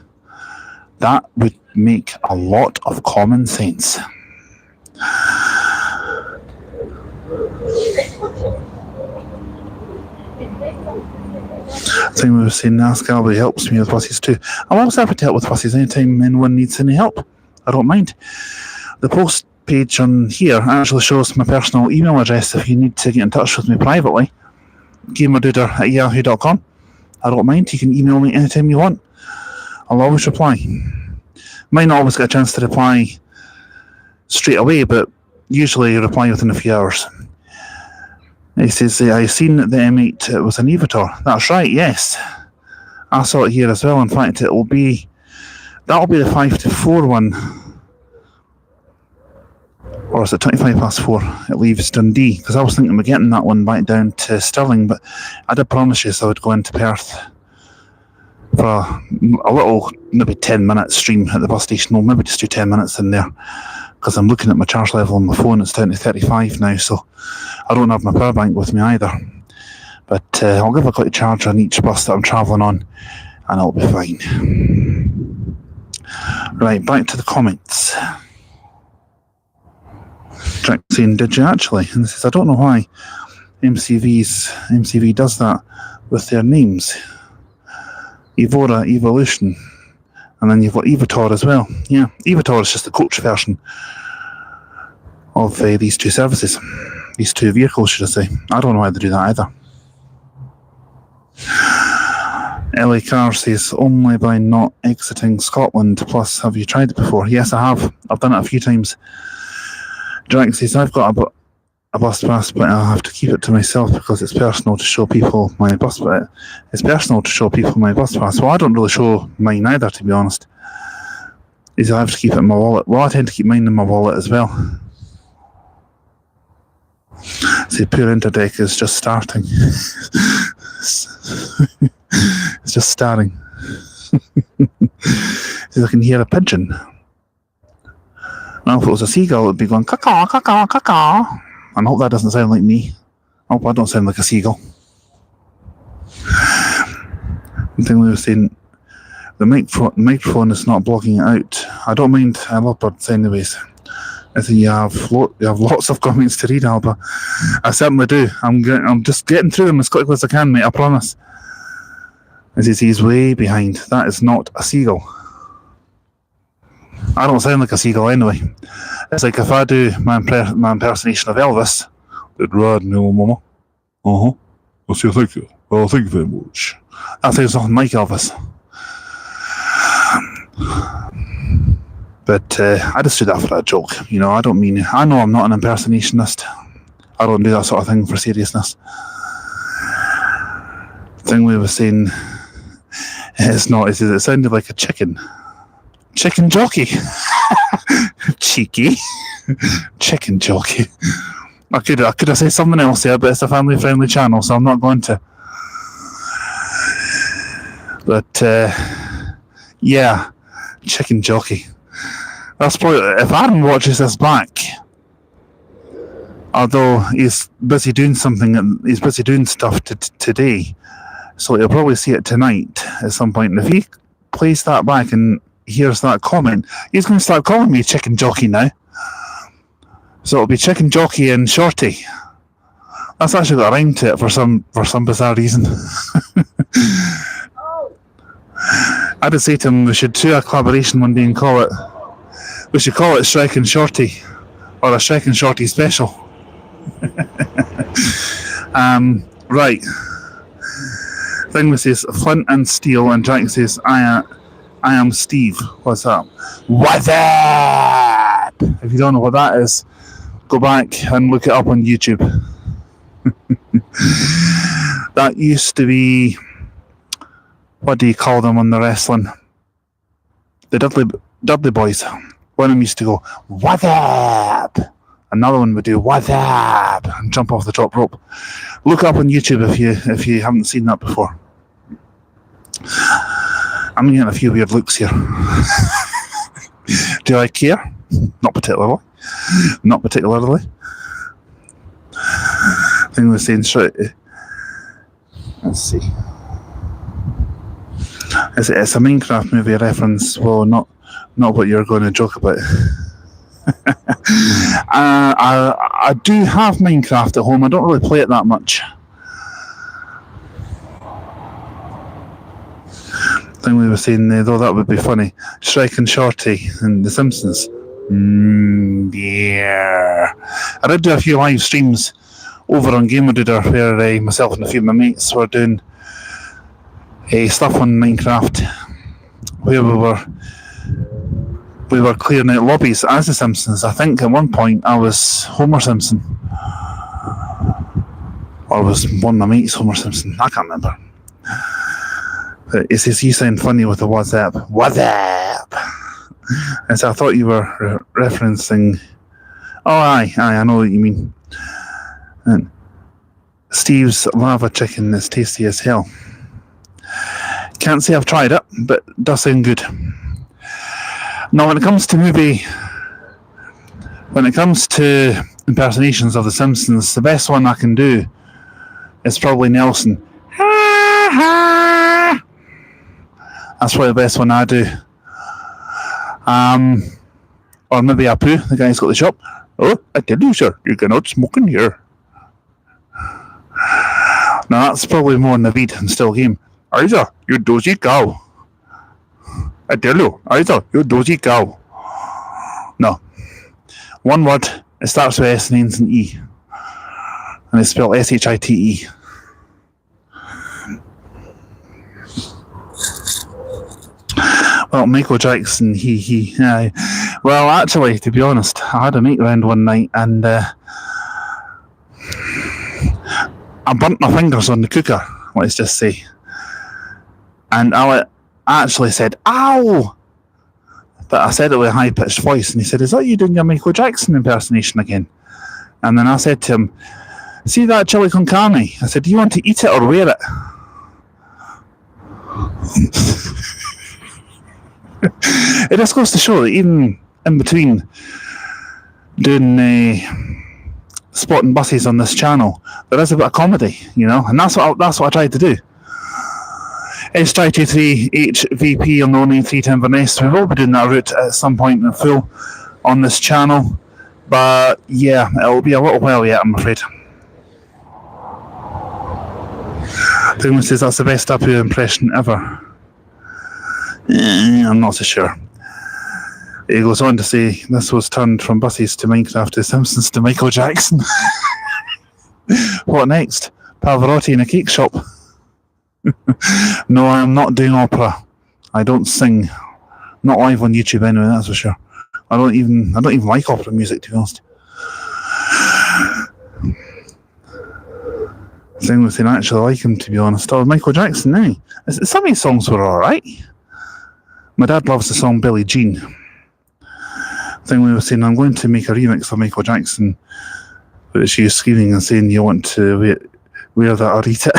That would make a lot of common sense. I think we were saying NASCAR helps me with buses too. I'm always happy to help with buses anytime anyone needs any help. I don't mind. The post page on here actually shows my personal email address if you need to get in touch with me privately. gamerduder@yahoo.com. I don't mind. You can email me anytime you want. I'll always reply. Might not always get a chance to reply straight away, but usually reply within a few hours. He says, I've seen that the M8 was an Evator. That's right, yes. I saw it here as well. In fact, that'll be the 5-4 one. Or is it 4:25? It leaves Dundee, because I was thinking of getting that one back down to Stirling, but I did promise you so I would go into Perth for a little, maybe 10-minute stream at the bus station. Well, maybe just do 10 minutes in there, because I'm looking at my charge level on my phone. It's down to 35 now, so I don't have my power bank with me either. But I'll give a quick charge on each bus that I'm travelling on, and it'll be fine. Right, back to the comments. Jack saying, did you actually? And says, I don't know why MCV does that with their names. Evora, Evolution, and then you've got Evator as well. Yeah, Evator is just the coach version of these two services, these two vehicles, should I say. I don't know why they do that either. LA Car says, only by not exiting Scotland. Plus, have you tried it before? Yes, I have. I've done it a few times. Jack says, I've got a bus pass, but I'll have to keep it to myself because it's personal to show people my bus pass. It's personal to show people my bus pass. Well, I don't really show mine either, to be honest. I have to keep it in my wallet. Well, I tend to keep mine in my wallet as well. See, Pure Interdeck is just starting. It's just starting. See, I can hear a pigeon. Now, if it was a seagull, it would be going caw, caw, caw, caw, caw. And I hope that doesn't sound like me. I hope I don't sound like a seagull. The thing we were saying, the microphone is not blocking it out. I don't mind. I love birds anyways. I think you have lots of comments to read, Alba. I certainly do. I'm just getting through them as quickly as I can, mate. I promise. As he sees way behind. That is not a seagull. I don't sound like a seagull anyway. It's like if I do my impersonation of Elvis. Did ride me, mama. I'll say thank you. Well, thank you very much. That sounds nothing like Elvis. But I just do that for a joke. You know, I don't mean... I know I'm not an impersonationist. I don't do that sort of thing for seriousness. The thing we were saying... It's not. It sounded like a chicken. Chicken jockey. Cheeky. Chicken jockey. I could have said something else there, but it's a family-friendly channel, so I'm not going to. But, yeah. Chicken jockey. That's probably... If Aaron watches this back, although he's busy doing something, he's busy doing stuff today, so he'll probably see it tonight at some point. And if he plays that back and hears that comment, he's going to start calling me Chicken Jockey now. So it'll be Chicken Jockey and Shorty. That's actually got a rhyme to it for some bizarre reason. I did say to him we should do a collaboration one day and we should call it Shrek and Shorty, or a Shrek and Shorty special. Right. Thing says Flint and Steel, and Jack says I am Steve. What's up? What's up? If you don't know what that is, go back and look it up on YouTube. That used to be, what do you call them on the wrestling? The Dudley Boys. One of them used to go, "What up?" Another one would do, "What up?" and jump off the top rope. Look up on YouTube if you haven't seen that before. I'm getting a few weird looks here. Do I care? Not particularly. Not particularly. I think we're saying straight. Let's see. It's a Minecraft movie reference. Well, not what you're going to joke about. I do have Minecraft at home. I don't really play it that much. I think we were saying, though, that would be funny. Shrek and Shorty and The Simpsons. Yeah. I did do a few live streams over on Gamerduder where myself and a few of my mates were doing stuff on Minecraft where we were clearing out lobbies as The Simpsons. I think at one point I was Homer Simpson. Or was one of my mates Homer Simpson. I can't remember. It says you sound funny with the WhatsApp. WhatsApp! And so I thought you were referencing Oh, aye, I know what you mean. And Steve's lava chicken is tasty as hell. Can't say I've tried it, but it does sound good. Now, when it comes to impersonations of The Simpsons, the best one I can do is probably Nelson. That's probably the best one I do. Or maybe Apu, the guy who's got the shop. Oh, I tell you, sir, you cannot smoke in here. Now, that's probably more Naveed and Still Game. Isa, you dozy cow. I tell you, Isa, you dozy cow. No. One word, it starts with S and ends in E. And it's spelled S-H-I-T-E. Well, Michael Jackson, he. Well, actually, to be honest, I had a mate round one night and I burnt my fingers on the cooker, let's just say. And I actually said, ow! But I said it with a high-pitched voice, and he said, is that you doing your Michael Jackson impersonation again? And then I said to him, see that chili con carne? I said, do you want to eat it or wear it? It just goes to show that even in between doing spotting buses on this channel, there is a bit of comedy, you know, and that's what I tried to do. S23HVP on the 193 Inverness. We will be doing that route at some point in full on this channel, but yeah, it'll be a little while yet, I'm afraid. Douglas says that's the best Apu impression ever. I'm not so sure. He goes on to say this was turned from buses to Minecraft to Simpsons to Michael Jackson. What next? Pavarotti in a cake shop? No, I'm not doing opera. I don't sing. Not live on YouTube anyway, that's for sure. I don't even like opera music, to be honest. Thing with him, I actually like him, to be honest. Oh, Michael Jackson, eh? Some of his songs were alright. My dad loves the song Billie Jean. Thing we were saying, I'm going to make a remix of Michael Jackson, but she was screaming and saying, you want to wear that or eat it?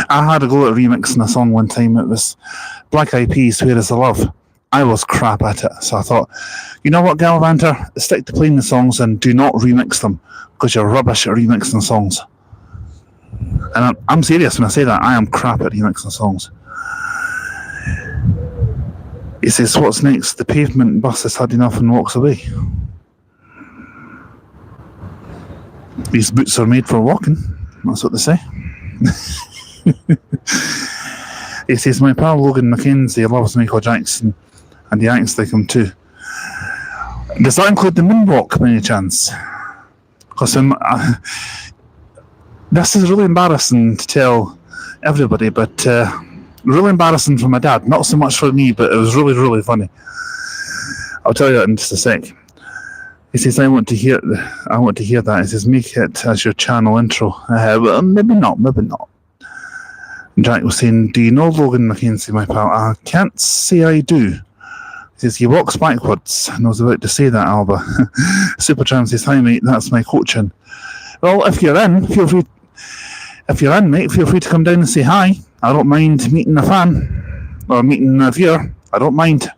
I had a go at remixing a song one time. It was Black Eyed Peas, Where Is the Love? I was crap at it, so I thought, you know what, Galvanter, stick to playing the songs and do not remix them, because you're rubbish at remixing songs. And I'm serious when I say that. I am crap at remixing songs. He says, what's next? The pavement bus has had enough and walks away. These boots are made for walking. That's what they say. He says, my pal Logan Mackenzie loves Michael Jackson and he acts like him too. Does that include the moonwalk by any chance? Because this is really embarrassing to tell everybody, but really embarrassing for my dad. Not so much for me, but it was really, really funny. I'll tell you that in just a sec. He says, I want to hear that. He says, make it as your channel intro. Well, maybe not. Jack was saying, do you know Logan Mackenzie, my pal? I can't say I do. He says, he walks backwards. And I was about to say that, Alba. Supertramp says, hi, mate, that's my coaching. Well, if you're in, mate, feel free to come down and say hi. I don't mind meeting a fan. Or meeting a viewer. I don't mind.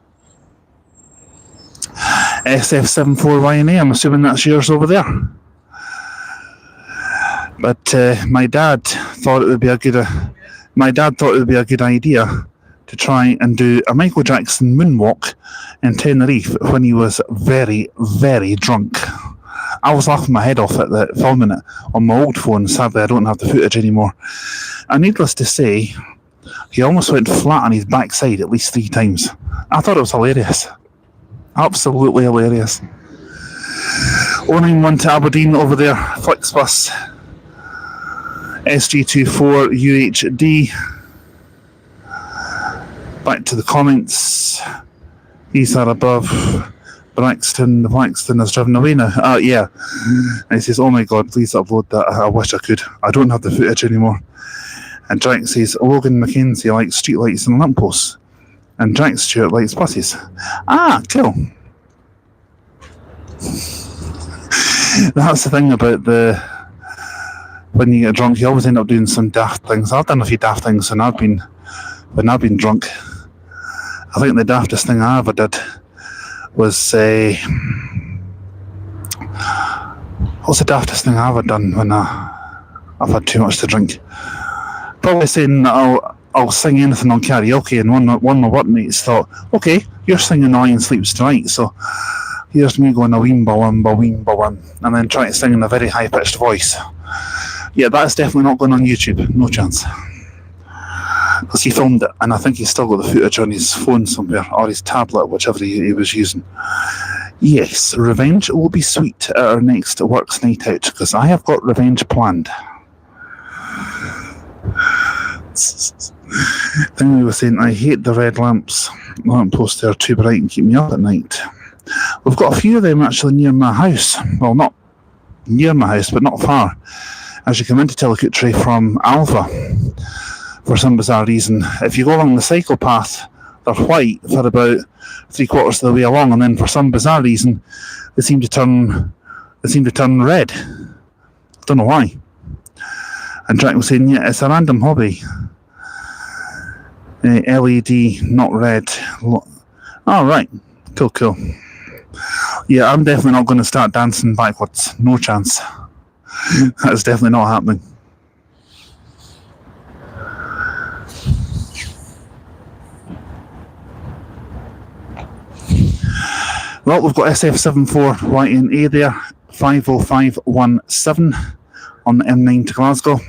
SF74YNA, I'm assuming that's yours over there. But my dad thought it would be a good idea to try and do a Michael Jackson moonwalk in Tenerife when he was very, very drunk. I was laughing my head off at filming it on my old phone. Sadly, I don't have the footage anymore. And needless to say, he almost went flat on his backside at least 3 times. I thought it was hilarious. Absolutely hilarious. 091 to Aberdeen over there, Flixbus. SG24UHD. Back to the comments. These are above. Broxden, the Broxden has driven away now. Yeah. And he says, oh my god, please upload that. I wish I could. I don't have the footage anymore. And Jack says, Logan Mackenzie likes streetlights and lampposts. And Jack Stewart likes buses. Ah, cool. That's the thing about when you get drunk, you always end up doing some daft things. I've done a few daft things when I've been drunk. I think the daftest thing I ever did was what's the daftest thing I've ever done when I've had too much to drink? Probably saying that I'll sing anything on karaoke, and one of my workmates thought, okay, you're singing Lion Sleeps Tonight, so here's me going a weemba wum, and then trying to sing in a very high pitched voice. Yeah, that's definitely not going on YouTube, no chance. Because he filmed it, and I think he's still got the footage on his phone somewhere, or his tablet, whichever he was using. Yes, revenge will be sweet at our next works night out, because I have got revenge planned. Then we were saying, I hate the red lamps. Lampposts are too bright and keep me up at night. We've got a few of them actually near my house. Well, not near my house, but not far. As you come into Tillicootree from Alva, for some bizarre reason, if you go along the cycle path, they're white for about 3/4 of the way along, and then for some bizarre reason, they seem to turn red. Don't know why. And Jack was saying, yeah, it's a random hobby. LED, not red. Oh, right. Cool. Yeah, I'm definitely not going to start dancing backwards. No chance. That's definitely not happening. Well, we've got SF74YNA there, 50517 on the M9 to Glasgow,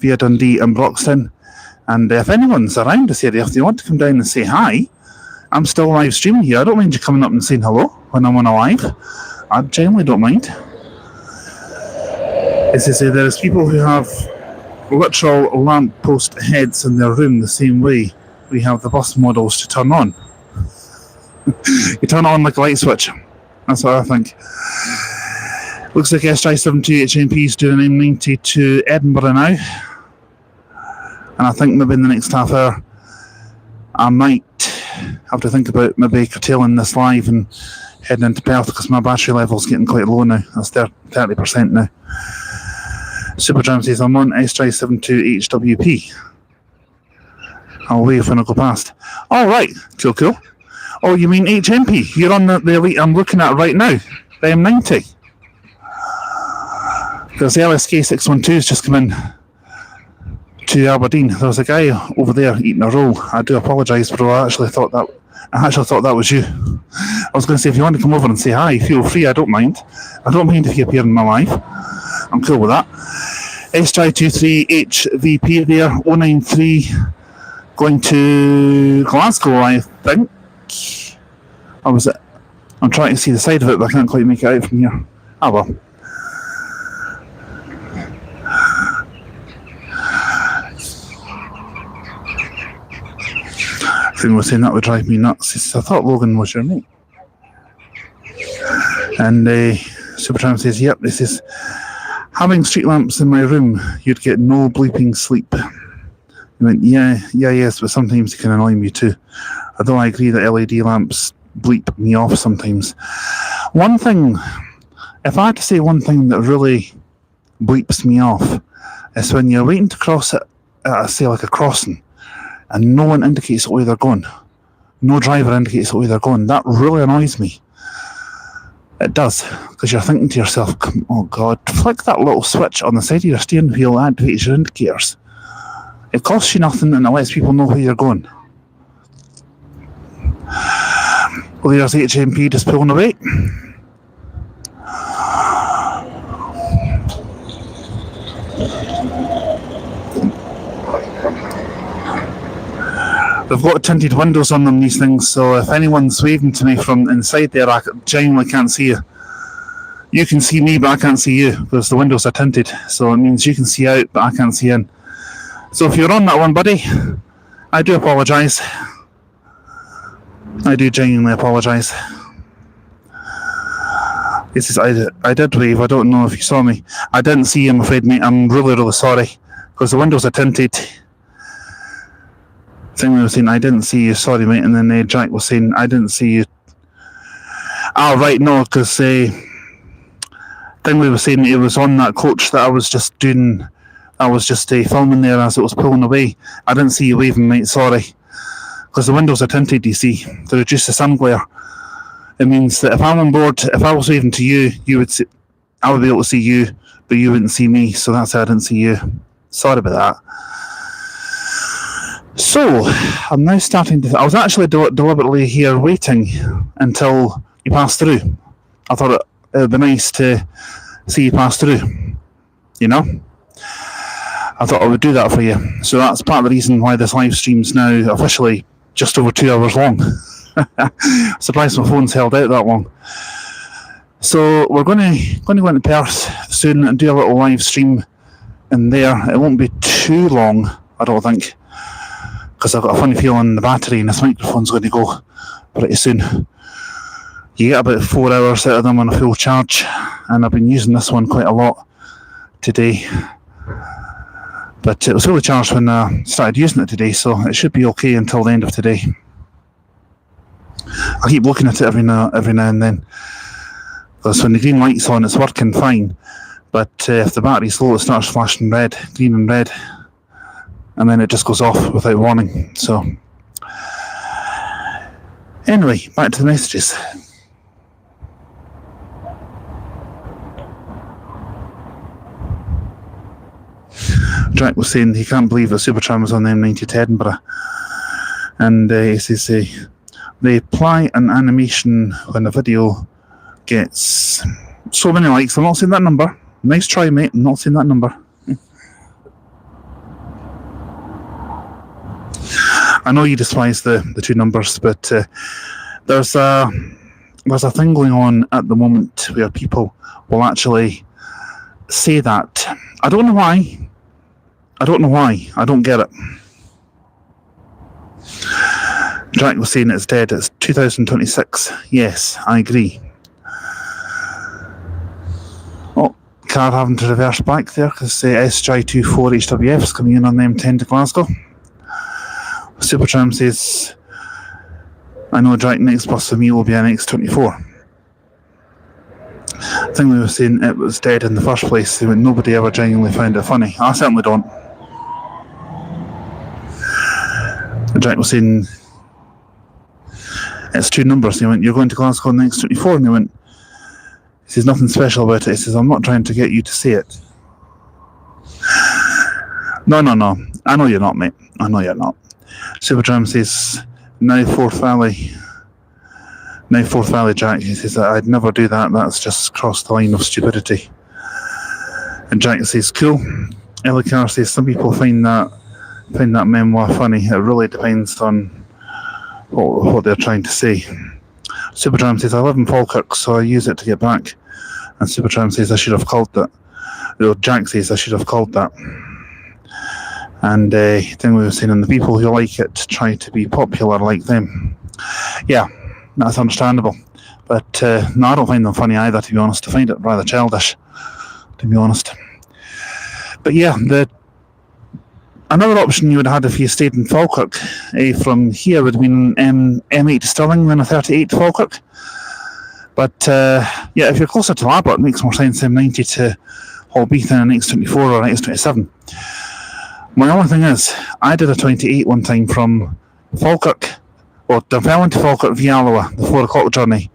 via Dundee and Broxden. And if anyone's around this area, if they want to come down and say hi, I'm still live streaming here. I don't mind you coming up and saying hello when I'm on a live. I generally don't mind. As I say, there's people who have literal lamppost heads in their room the same way we have the bus models to turn on. You turn on like a light switch. That's what I think. Looks like SJ72HMP is doing M90 to Edinburgh now. And I think maybe in the next half hour I might have to think about maybe curtailing this live and heading into Perth, because my battery level's getting quite low now. That's 30% now. Superjam says I'm on SJ72HWP. I'll wave when I go past. All right, cool. Oh, you mean HMP? You're on the elite I'm looking at right now, the M90. Because the LSK 612 has just come in to Aberdeen. There was a guy over there eating a roll. I do apologise, bro. I actually thought that was you. I was going to say, if you want to come over and say hi, feel free. I don't mind. I don't mind if you appear in my live. I'm cool with that. SJ23HVP there, 093, going to Glasgow, I think. Or was it? I'm trying to see the side of it, but I can't quite make it out from here. Ah, well. Finn was saying that would drive me nuts. I thought Logan was your mate. And Supertramp says, yep, this is having street lamps in my room, you'd get no bleeping sleep. He went, yes, but sometimes it can annoy me too. Although I agree that LED lamps bleep me off sometimes. One thing, if I had to say one thing that really bleeps me off, is when you're waiting to cross it at, say, like a crossing, and no one indicates what way they're going. No driver indicates what way they're going. That really annoys me. It does, because you're thinking to yourself, oh God, flick that little switch on the side of your steering wheel, activates your indicators. It costs you nothing and it lets people know where you're going. Well, there's HMP just pulling away. They've got tinted windows on them, these things, so if anyone's waving to me from inside there, I genuinely can't see you. You can see me, but I can't see you, because the windows are tinted, so it means you can see out, but I can't see in. So if you're on that one, buddy, I do apologise. I do genuinely apologise. I did wave, I don't know if you saw me. I didn't see you, I'm afraid, mate. I'm really, really sorry, because the windows are tinted. Thing was saying, I didn't see you, sorry mate, and then Jack was saying, I didn't see you. Ah, right, no, because Dingley was saying it was on that coach that I was just doing. I was just filming there as it was pulling away. I didn't see you waving, mate. Sorry, because the windows are tinted. You see, to reduce the sun glare. It means that if I'm on board, if I was waving to you, you would see, I would be able to see you, but you wouldn't see me. So that's how I didn't see you. Sorry about that. So I'm now starting to. I was actually deliberately here waiting until you pass through. I thought it would be nice to see you pass through. You know, I thought I would do that for you. So that's part of the reason why this live stream's now officially just over 2 hours long. Surprised my phone's held out that long. So we're going to go into Perth soon and do a little live stream in there. It won't be too long, I don't think, because I've got a funny feeling the battery in this microphone's going to go pretty soon. You get about 4 hours out of them on a full charge, and I've been using this one quite a lot today. But it was fully charged when I started using it today, so it should be okay until the end of today. I keep looking at it every now and then, because when the green light's on, it's working fine. But if the battery's low, it starts flashing red, green and red, and then it just goes off without warning. So, anyway, back to the messages. Jack was saying he can't believe that Supertram was on the M90 to Edinburgh, and he says they apply an animation when a video gets so many likes. I'm not saying that number. Nice try, mate. I'm not saying that number. I know you despise the two numbers, but there's a thing going on at the moment where people will actually say that. I don't know why. I don't get it. Jack was saying it's dead. It's 2026. Yes, I agree. Oh, car having to reverse back there because SJ24HWF is coming in on the M10 to Glasgow. Supertram says, I know Jack, next bus for me will be an X24. I think they were saying it was dead in the first place. Nobody ever genuinely found it funny. I certainly don't. Jack was saying it's two numbers. He went, you're going to Glasgow on the X24, and he went, he says nothing special about it. He says, I'm not trying to get you to say it. No. I know you're not, mate. I know you're not. Supertram says, now Forth Valley, Jack. He says, I'd never do that. That's just crossed the line of stupidity. And Jack says, cool. Elicar says, some people find that memoir funny. It really depends on what they're trying to say. Supertram says, I live in Falkirk, so I use it to get back. And Supertram says, I should have called that. Jack says, I should have called that. And then we were saying, and the people who like it try to be popular like them. Yeah, that's understandable. But no, I don't find them funny either, to be honest. I find it rather childish, to be honest. But yeah, another option you would have had if you stayed in Falkirk from here would have been M8 to Stirling, then a 38 to Falkirk. But yeah, if you're closer to Labert, it makes more sense M90 to Holbeath than an X24 or an X27. My only thing is, I did a 28 one time from Falkirk, or Dunfermline to Falkirk via Alloa, the 4 o'clock journey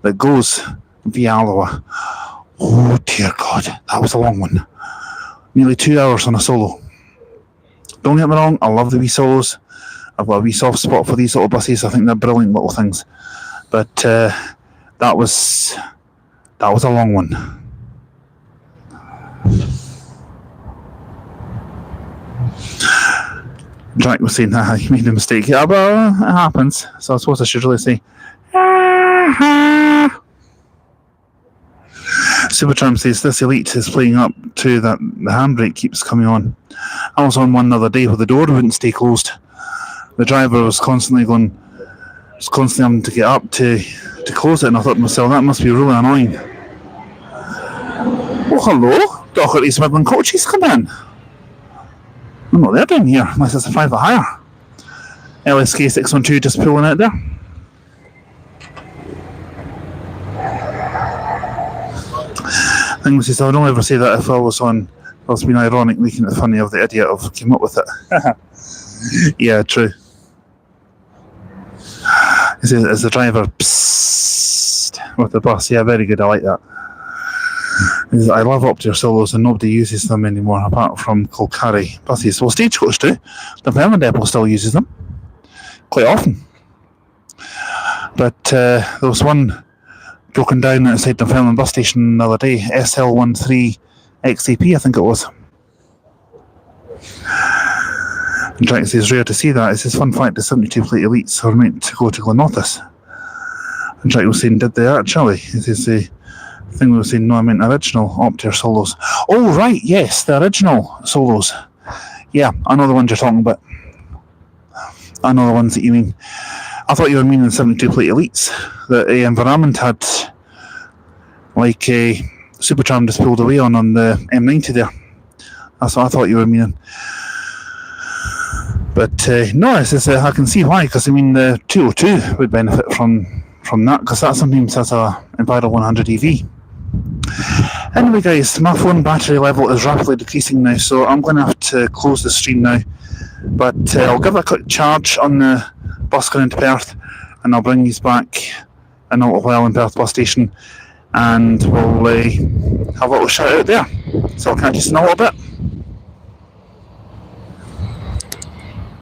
that goes via Alloa. Oh dear God, that was a long one. Nearly 2 hours on a solo. Don't get me wrong, I love the wee solos. I've got a wee soft spot for these little buses. I think they're brilliant little things. But that was a long one. Jack was saying that he made a mistake. Yeah, well, it happens. So I suppose I should really say. Supertram says this Elite is playing up to that the handbrake keeps coming on. I was on one the other day where the door wouldn't stay closed. The driver was constantly having to get up to close it, and I thought to myself, that must be really annoying. Oh, hello, Doherty's Midland coaches come in. I don't know what they're doing here, unless it's a private hire. LSK 612 just pulling out there. Thing was, I don't ever say that if I was on. I was being ironic, making it funny of the idiot of came up with it. Yeah, true. He says, as the driver, psst, with the bus. Yeah, very good. I like that. I love up-tier solos and nobody uses them anymore apart from Colcari buses. Well, Stagecoach do. The Permanent Depot still uses them quite often. But there was one broken down outside the Dunfermline bus station the other day, SL13XAP, I think it was. In fact, it's rare to see that. It's this fun fact, the 72 plate elites are meant to go to Glenorthus. In fact, was saying, did they actually? It is the thing we were saying, no, I meant original up-tier solos. Oh, right, yes, the original solos. Yeah, I know the ones you're talking about. I know the ones that you mean. I thought you were meaning 72 plate elites that Environment had, like a Supertram just pulled away on the M90 there. That's what I thought you were meaning. But no, it's just, I can see why, because I mean the 202 would benefit from that, because that sometimes has a Enviro 100 EV. Anyway guys, my phone battery level is rapidly decreasing now, so I'm going to have to close the stream now. But I'll give it a quick charge on the bus going into Perth, and I'll bring you back in a little while in Perth bus station, and we'll have a little shout out there. So I'll catch you in a little bit.